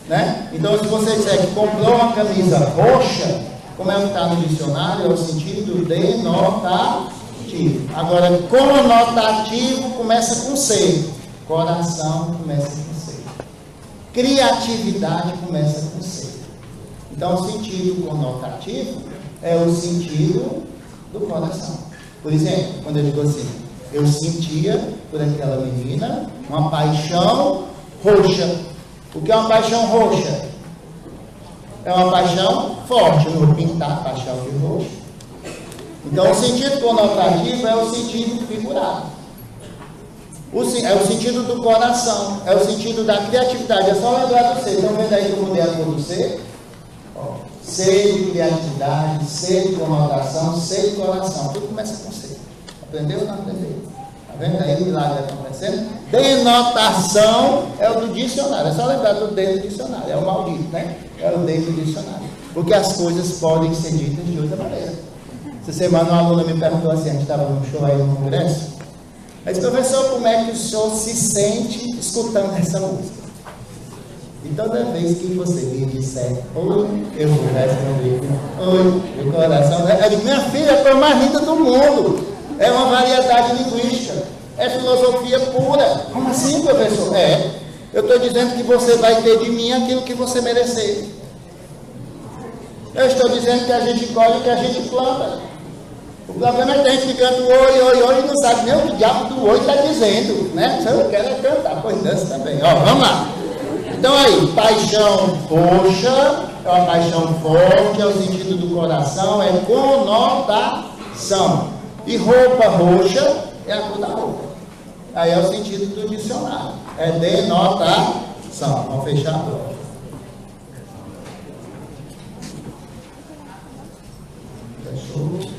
Né? Então, se você disser que comprou uma camisa roxa, como é que está no dicionário? É o sentido denotativo. Agora, conotativo começa com C. Coração começa com C. Criatividade começa com C. Então, o sentido conotativo é o sentido do coração. Por exemplo, quando eu digo assim, eu sentia por aquela menina uma paixão roxa. O que é uma paixão roxa? É uma paixão forte. Eu não vou pintar paixão de roxo. Então, o sentido conotativo é o sentido figurado. É o sentido do coração. É o sentido da criatividade. É só lembrar do C. Estão vendo aí que eu mudei a cor do C? C de criatividade, C de conotação, C de coração. Tudo começa com C. Aprendeu ou não aprendeu? Está vendo aí o milagre acontecendo? Denotação é o do dicionário. É só lembrar do D do dicionário. É o maldito, né? É o D do dicionário. Porque as coisas podem ser ditas de outra maneira. Essa semana uma aluna me perguntou assim, a gente estava num show aí no congresso. Ela disse, professor, como é que o senhor se sente escutando essa música? E toda vez que você me disser, oi, eu vou responder, oi, meu coração. Eu digo, minha filha, é a mais linda do mundo. É uma variedade linguística. É filosofia pura. Como assim, professor? Eu estou dizendo que você vai ter de mim aquilo que você merecer. Eu estou dizendo que a gente colhe o que a gente planta. O problema é que a gente canta oi, oi, oi e não sabe nem o que o diabo do oi está dizendo, né? Se eu quero cantar, pois dança também. Ó, vamos lá. Então aí, paixão roxa é uma paixão forte, é o sentido do coração, é conotação. E roupa roxa é a cor da roupa. Aí é o sentido do dicionário. É denotação. Vamos fechar a prova. Fechou?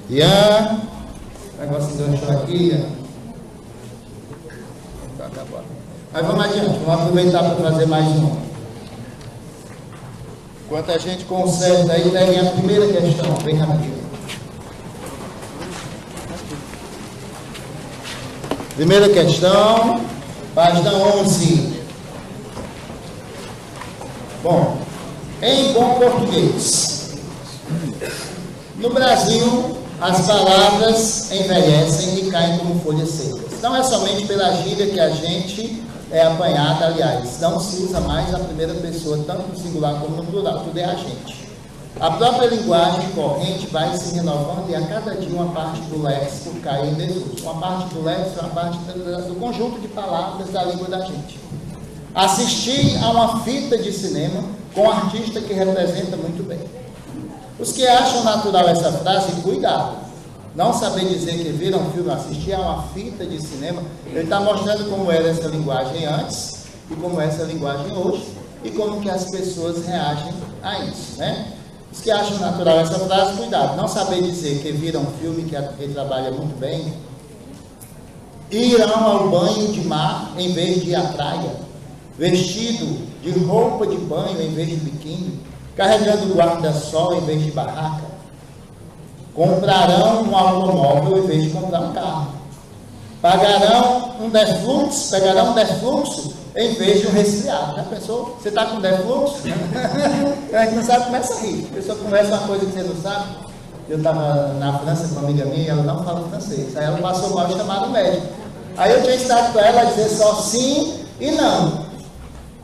Ian, negócio enganchou aqui, Ian. Tá acabado. Mas vamos adiante, vamos aproveitar para fazer mais um. Enquanto a gente consegue, aí peguem a primeira questão, bem rapidinho. Primeira questão, página 11. Bom, em bom português. No Brasil, as palavras envelhecem e caem como folhas secas. Não é somente pela gíria que a gente é apanhada, aliás, não se usa mais a primeira pessoa, tanto no singular como no plural, tudo é a gente. A própria linguagem corrente vai se renovando e a cada dia uma parte do léxico cai em desuso. Uma parte do léxico é uma parte do conjunto de palavras da língua da gente. Assisti a uma fita de cinema com um artista que representa muito bem. Os que acham natural essa frase, cuidado. Não saber dizer que viram um filme, assistir a uma fita de cinema, ele está mostrando como era essa linguagem antes e como é essa linguagem hoje e como que as pessoas reagem a isso, né? Os que acham natural essa frase, cuidado. Não saber dizer que viram um filme que ele trabalha muito bem, irão ao banho de mar em vez de ir à praia, vestido de roupa de banho em vez de biquíni, carregando guarda-sol em vez de barraca, comprarão um automóvel em vez de comprar um carro, pagarão um defluxo, pegará um defluxo em vez de um resfriado. Já pensou? Você está com defluxo? A gente não sabe, começa a rir. A pessoa começa uma coisa que você não sabe. Eu estava na França com uma amiga minha e ela não fala francês. Aí ela passou mal e chamaram o médico. Aí eu tinha estado com ela a dizer só sim e não.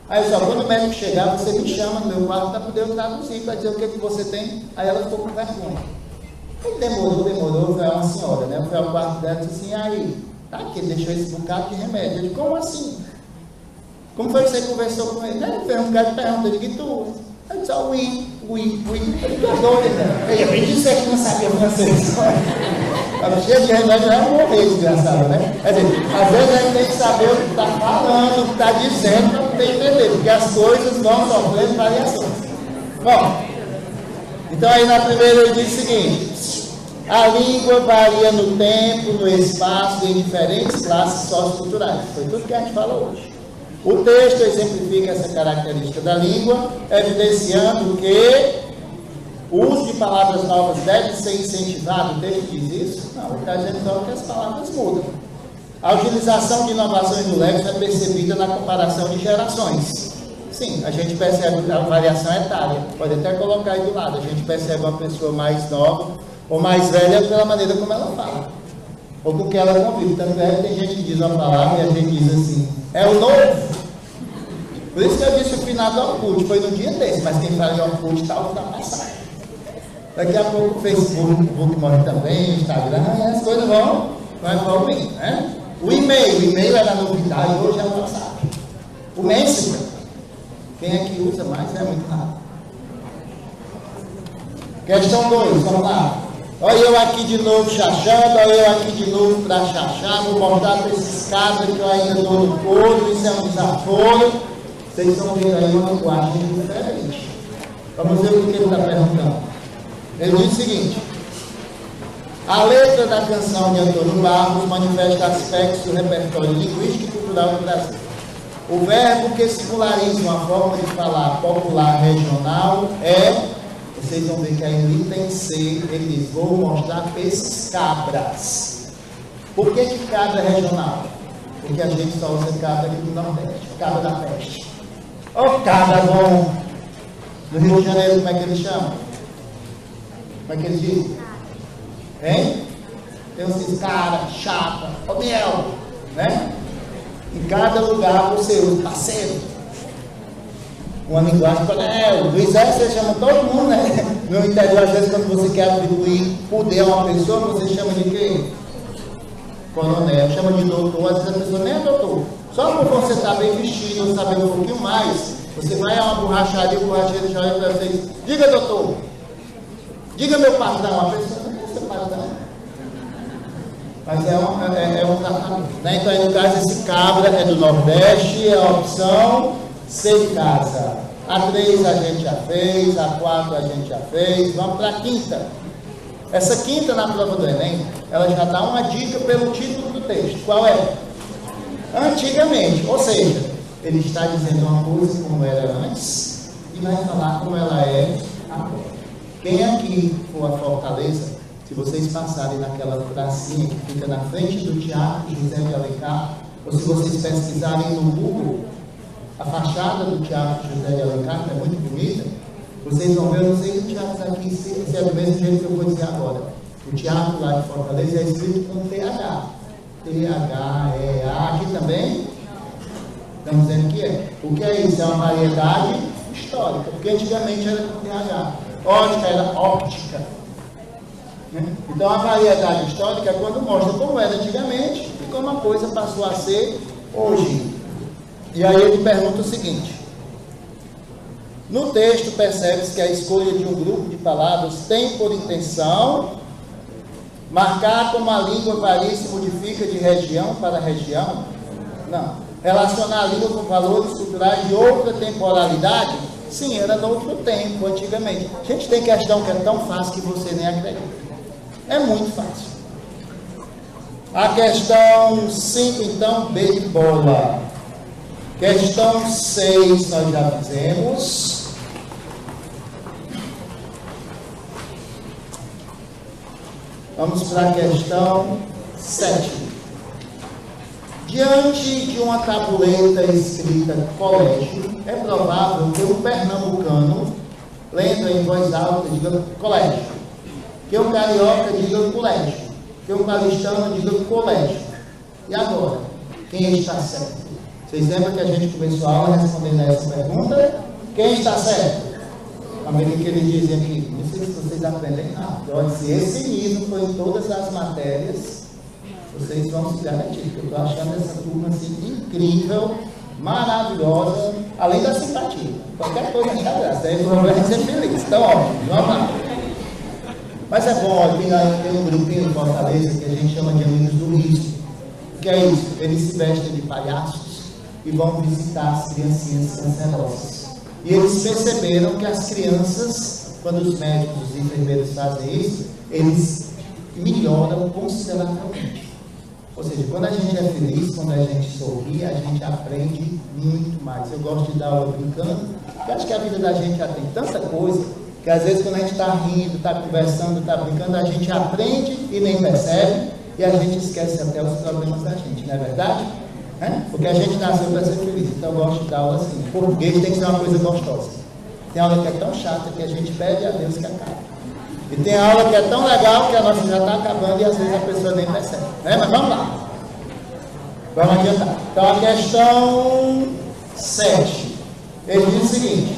Aí só quando o médico chegar, você me chama no meu quarto para poder eu traduzir, para dizer o que você tem. Aí ela ficou com vergonha. Aí demorou, foi uma senhora, né? Eu fui ao quarto dela e disse assim, aí, tá aqui, deixou esse bocado de remédio. Eu disse, como assim? Como foi que você conversou com ele? Ele fez um bocado de pergunta, eu digo, tu? Eu disse, oui. Eu disse, tu é doido, né? Eu disse que não sabia francês. A cheia de remédio vai morrer, desgraçado, né? Quer dizer, às vezes a gente tem que saber o que está falando, o que está dizendo, para poder entender, porque as coisas vão sofrendo variações. Bom, então aí na primeira ele diz o seguinte: a língua varia no tempo, no espaço e em diferentes classes socioculturais. Foi tudo que a gente falou hoje. O texto exemplifica essa característica da língua, evidenciando que o uso de palavras novas deve ser incentivado. O texto diz isso? Não, ele está dizendo só que as palavras mudam. A utilização de inovações do léxico é percebida na comparação de gerações. Sim, a gente percebe a variação etária. Pode até colocar aí do lado. A gente percebe uma pessoa mais nova ou mais velha pela maneira como ela fala, ou com que ela convive. Tanto é que tem gente que diz uma palavra e a gente diz assim, é o novo. Por isso que eu disse o final do Orkut, foi no dia desse, mas quem fala de Orkut está ultrapassado. Daqui a pouco o Facebook morre também, o Instagram, e as coisas vão vir, né? O e-mail era novidade, hoje é o WhatsApp. O Messenger, quem é que usa mais? É muito raro. Questão 2, vamos lá. Olha eu aqui de novo chachando, olha eu aqui de novo para chachar, vou mostrar para esses caras que eu ainda estou no couro, isso é um desaforo. Vocês estão vendo aí uma linguagem diferente. Vamos ver o que ele está perguntando. Ele diz o seguinte: a letra da canção de Antônio Barros manifesta aspectos do repertório linguístico e cultural do Brasil. O verbo que singulariza uma forma de falar popular regional é, vocês vão ver que aí no item C, ele diz, vou mostrar esses cabras. Por que cabra é regional? Porque a gente só usa cabra aqui no Nordeste, cabra da peste. Ô cabra bom! No Rio de Janeiro, como é que ele chama? Como é que ele diz? Hein? Tem esses caras, chapa, ô miel, né? Em cada lugar você usa parceiro. Uma linguagem coronel. Do exército você chama todo mundo, né? No interior, às vezes, quando você quer atribuir poder a uma pessoa, você chama de quê? Coronel. Chama de doutor, às vezes a pessoa nem é doutor. Só por você estar bem vestido, ou saber um pouquinho mais, você vai a uma borracharia, o borracheiro chama para você e diz, diga doutor, diga meu patrão. A pessoa não quer ser patrão. Mas é um tratamento, né? Então, aí, no caso, esse cabra é do Nordeste, é a opção C de casa. A 3 a gente já fez, a 4 a gente já fez, vamos para a quinta. Essa quinta na prova do Enem, ela já dá uma dica pelo título do texto. Qual é? Antigamente, ou seja, ele está dizendo uma coisa como era antes e vai falar como ela é agora. Quem aqui for a Fortaleza, se vocês passarem naquela pracinha que fica na frente do Teatro José de Alencar, ou se vocês pesquisarem no Google, a fachada do Teatro José de Alencar, que é muito bonita, vocês vão ver, eu não sei se o teatro aqui se é do mesmo jeito que eu vou dizer agora. O teatro lá de Fortaleza é escrito com TH. TH, aqui também, estamos dizendo que é. O que é isso? É uma variedade histórica, porque antigamente era com TH. Ótica era óptica. Então a variedade histórica é quando mostra como era antigamente e como a coisa passou a ser hoje. E aí ele pergunta o seguinte: no texto percebe-se que a escolha de um grupo de palavras tem por intenção marcar como a língua varia e se modifica de região para região? Não. Relacionar a língua com valores culturais de outra temporalidade? Sim, era no outro tempo, antigamente. Gente, tem questão que é tão fácil que você nem acredita. É muito fácil. A questão 5, então, B de bola. Questão 6, nós já fizemos. Vamos para a questão 7. Diante de uma tabuleta escrita colégio, é provável que um pernambucano, lendo em voz alta, diga colégio, que um carioca diga colégio, que um paulistano diga colégio. E agora, quem está certo? Vocês lembram que a gente começou a aula respondendo a essa pergunta? Quem está certo? A maneira que eles dizem aqui, não sei se vocês aprendem nada. Olha, se esse nível foi em todas as matérias, vocês vão se garantir, porque eu estou achando essa turma assim, incrível, maravilhosa, além da simpatia. Qualquer coisa a gente abraça, daí o vai ser feliz. Então, ótimo, vamos lá. Mas é bom, tem um grupinho de Fortaleza que a gente chama de amigos do risco. O que é isso? Eles se vestem de palhaços e vão visitar as criancinhas cancerosas. E eles perceberam que as crianças, quando os médicos, os enfermeiros fazem isso, eles melhoram consideravelmente. Ou seja, quando a gente é feliz, quando a gente sorri, a gente aprende muito mais. Eu gosto de dar aula brincando, porque acho que a vida da gente já tem tanta coisa, que às vezes quando a gente está rindo, está conversando, está brincando, a gente aprende e nem percebe, e a gente esquece até os problemas da gente, não é verdade? Porque a gente nasceu para ser feliz, então eu gosto de dar aula assim. Português tem que ser uma coisa gostosa. Tem aula que é tão chata que a gente pede a Deus que acabe. E tem aula que é tão legal que a nossa já está acabando e às vezes a pessoa nem percebe. Mas vamos lá. Vamos adiantar. Então a questão 7. Ele diz o seguinte: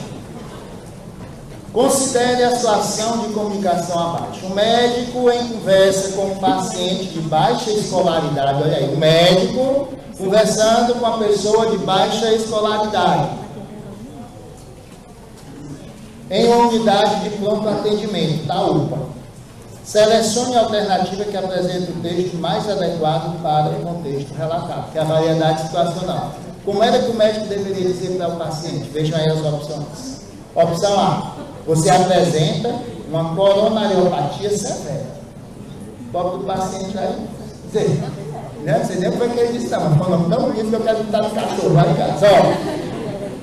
considere a situação de comunicação abaixo. O médico em conversa com um paciente de baixa escolaridade. Olha aí, o médico conversando com uma pessoa de baixa escolaridade em uma unidade de pronto atendimento, da UPA. Selecione a alternativa que apresenta o texto mais adequado para o contexto relatado, que é a variedade situacional. Como era que o médico deveria dizer para o paciente? Vejam aí as opções. Opção A: você apresenta uma coronariopatia severa. O próprio paciente vai dizer, né? Você nem foi que ele disse, não, mas foi um nome tão bonito que eu quero botar no cachorro, vai em casa.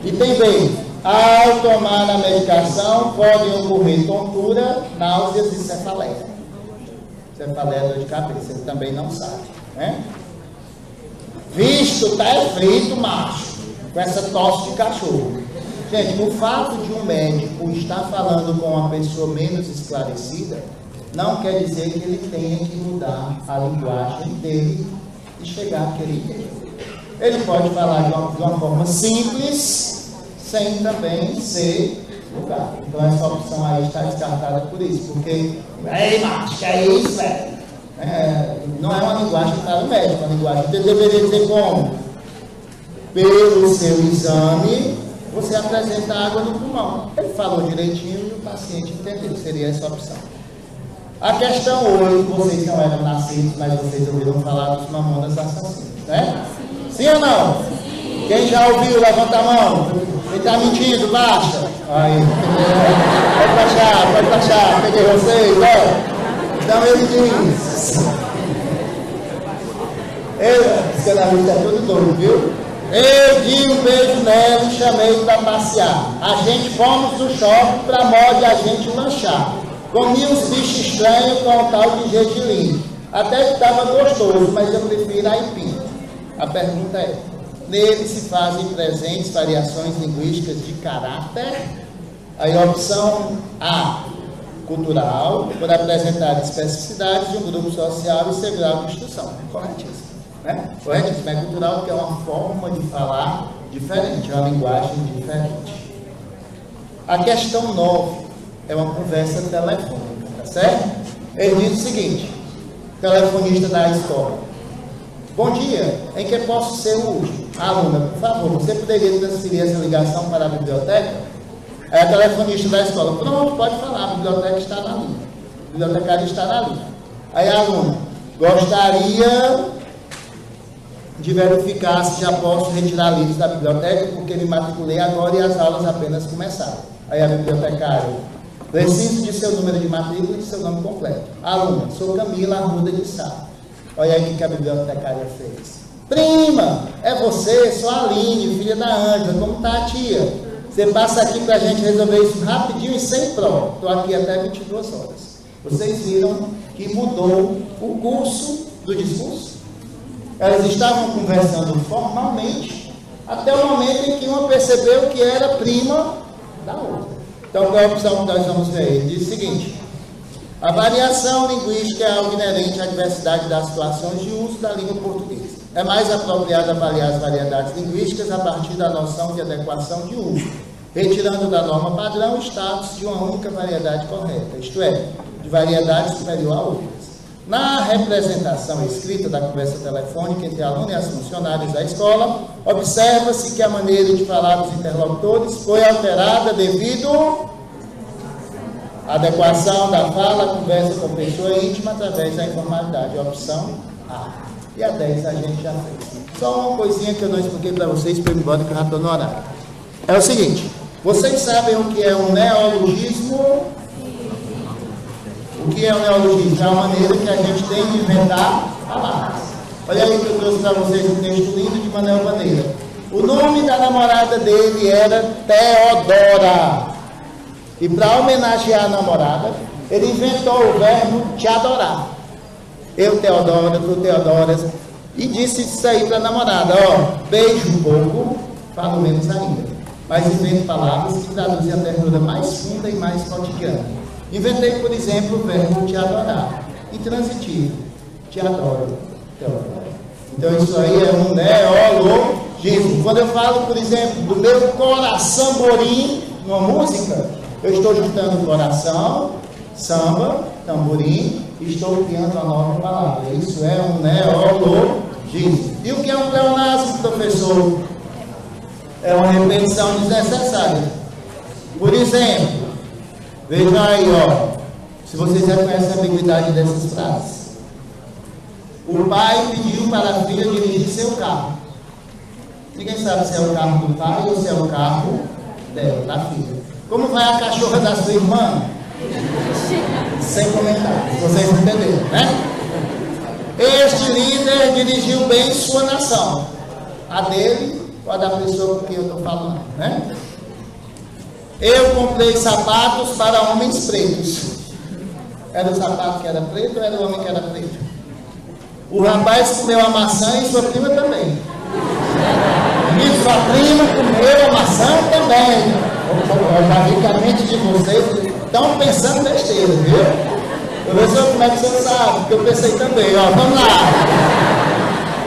E tem bem, ao tomar a medicação, podem ocorrer tontura, náuseas e cefaleia. Cefaleia é dor de cabeça, ele também não sabe, né? Visto, tá frito, macho, com essa tosse de cachorro. Gente, o fato de um médico estar falando com uma pessoa menos esclarecida, não quer dizer que ele tenha que mudar a linguagem dele e chegar àquele nível. Ele pode falar de uma forma simples, sem também ser vulgar. Então essa opção aí está descartada por isso, porque, ei, macho, que é isso, velho? Não é uma linguagem para o médico, é uma linguagem que ele deveria dizer como? Pelo seu exame, você apresenta água no pulmão. Ele falou direitinho e o paciente entendeu, seria essa opção. A questão 8, vocês não eram nascidos, mas vocês ouviram falar dos Mamonas Assassinos, né? Sim ou não? Sim. Quem já ouviu, levanta a mão. Quem está mentindo, baixa. Aí. Pode baixar, peguei vocês, ó. Então ele diz. Esse canalista é todo doido, viu? Eu dei um beijo nela e chamei para passear. A gente fomos no shopping para modo de a gente lanchar. Comi uns bichos estranhos com o tal de gergelim. Até que estava gostoso, mas eu prefiro aipim. A pergunta é: nele se fazem presentes variações linguísticas de caráter? Aí a opção A, cultural, por apresentar especificidades de um grupo social e ser grau de instrução. Corretíssimo. Né? Corretíssimo é cultural porque é uma forma de falar diferente, é uma linguagem diferente. A questão 9 é uma conversa telefônica, tá certo? Ele diz o seguinte: telefonista da escola: bom dia, em que posso ser útil? Aluna, por favor, você poderia transferir essa ligação para a biblioteca? Aí a telefonista da escola: pronto, pode falar, a biblioteca está na linha. O bibliotecário está na linha. Aí a aluna: gostaria de verificar se já posso retirar livros da biblioteca, porque me matriculei agora e as aulas apenas começaram. Aí a bibliotecária: preciso de seu número de matrícula e de seu nome completo. Aluna: sou Camila Arruda de Sá. Olha aí o que a bibliotecária fez. Prima, é você, sou a Aline, filha da Ângela, como está a tia? Você passa aqui para a gente resolver isso rapidinho e sem prova. Estou aqui até 22 horas. Vocês viram que mudou o curso do discurso? Elas estavam conversando formalmente, até o momento em que uma percebeu que era prima da outra. Então, qual é a opção que nós vamos ver? Ele diz o seguinte: a variação linguística é algo inerente à diversidade das situações de uso da língua portuguesa. É mais apropriado avaliar as variedades linguísticas a partir da noção de adequação de uso, retirando da norma padrão o status de uma única variedade correta, isto é, de variedade superior a outras. Na representação escrita da conversa telefônica entre aluno e as funcionários da escola, observa-se que a maneira de falar dos interlocutores foi alterada devido à adequação da fala à conversa com pessoa íntima através da informalidade. Opção A. E a 10 a gente já fez. Só uma coisinha que eu não expliquei para vocês, para eu ir embora, que eu já estou no horário. É o seguinte: vocês sabem o que é um neologismo? O que é um neologismo? É uma maneira que a gente tem de inventar palavras. Olha aí que eu trouxe para vocês um texto lindo de Manuel Bandeira. O nome da namorada dele era Teodora. E para homenagear a namorada, ele inventou o verbo te adorar. Eu, Teodora, tu, Teodoras. E disse isso aí para a namorada: ó, beijo um pouco, falo menos ainda. Mas invento palavras que traduzem a ternura mais funda e mais cotidiana. Inventei, por exemplo, o verbo te adorar. Intransitivo. Te adoro. Então isso aí é um neologismo. Quando eu falo, por exemplo, do meu coração borim, numa música, eu estou juntando coração, samba, tamborim, e estou criando uma nova palavra. Isso é um neologismo. E o que é um pleonasmo, professor? É uma repetição desnecessária. Por exemplo, vejam aí, ó, se vocês reconhecem a ambiguidade dessas frases. O pai pediu para a filha dirigir seu carro. Ninguém sabe se é o carro do pai ou se é o carro dela, da filha. Como vai a cachorra da sua irmã? Sem comentários, vocês entenderam, né? Este líder dirigiu bem sua nação. A dele ou a da pessoa com quem eu estou falando, né? Eu comprei sapatos para homens pretos. Era o sapato que era preto ou era o homem que era preto? O rapaz comeu a maçã e sua prima também. E sua prima comeu a maçã também. Eu já vi que a mente de vocês estão pensando besteira, viu? Professor, como é que você sabe? Porque eu pensei também, ó, vamos lá.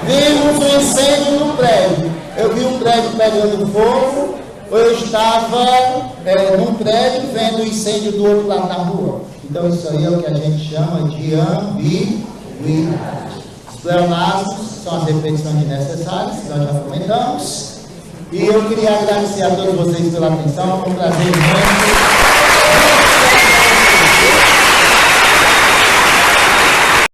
Vimos um incêndio no prédio. Eu vi um prédio pegando fogo, ou eu estava num prédio vendo o incêndio do outro lado da rua. Então isso aí é o que a gente chama de ambiguidade. Os pleonasmos são as repetições desnecessárias, que nós já comentamos. E eu queria agradecer a todos vocês pela atenção, foi um prazer imenso.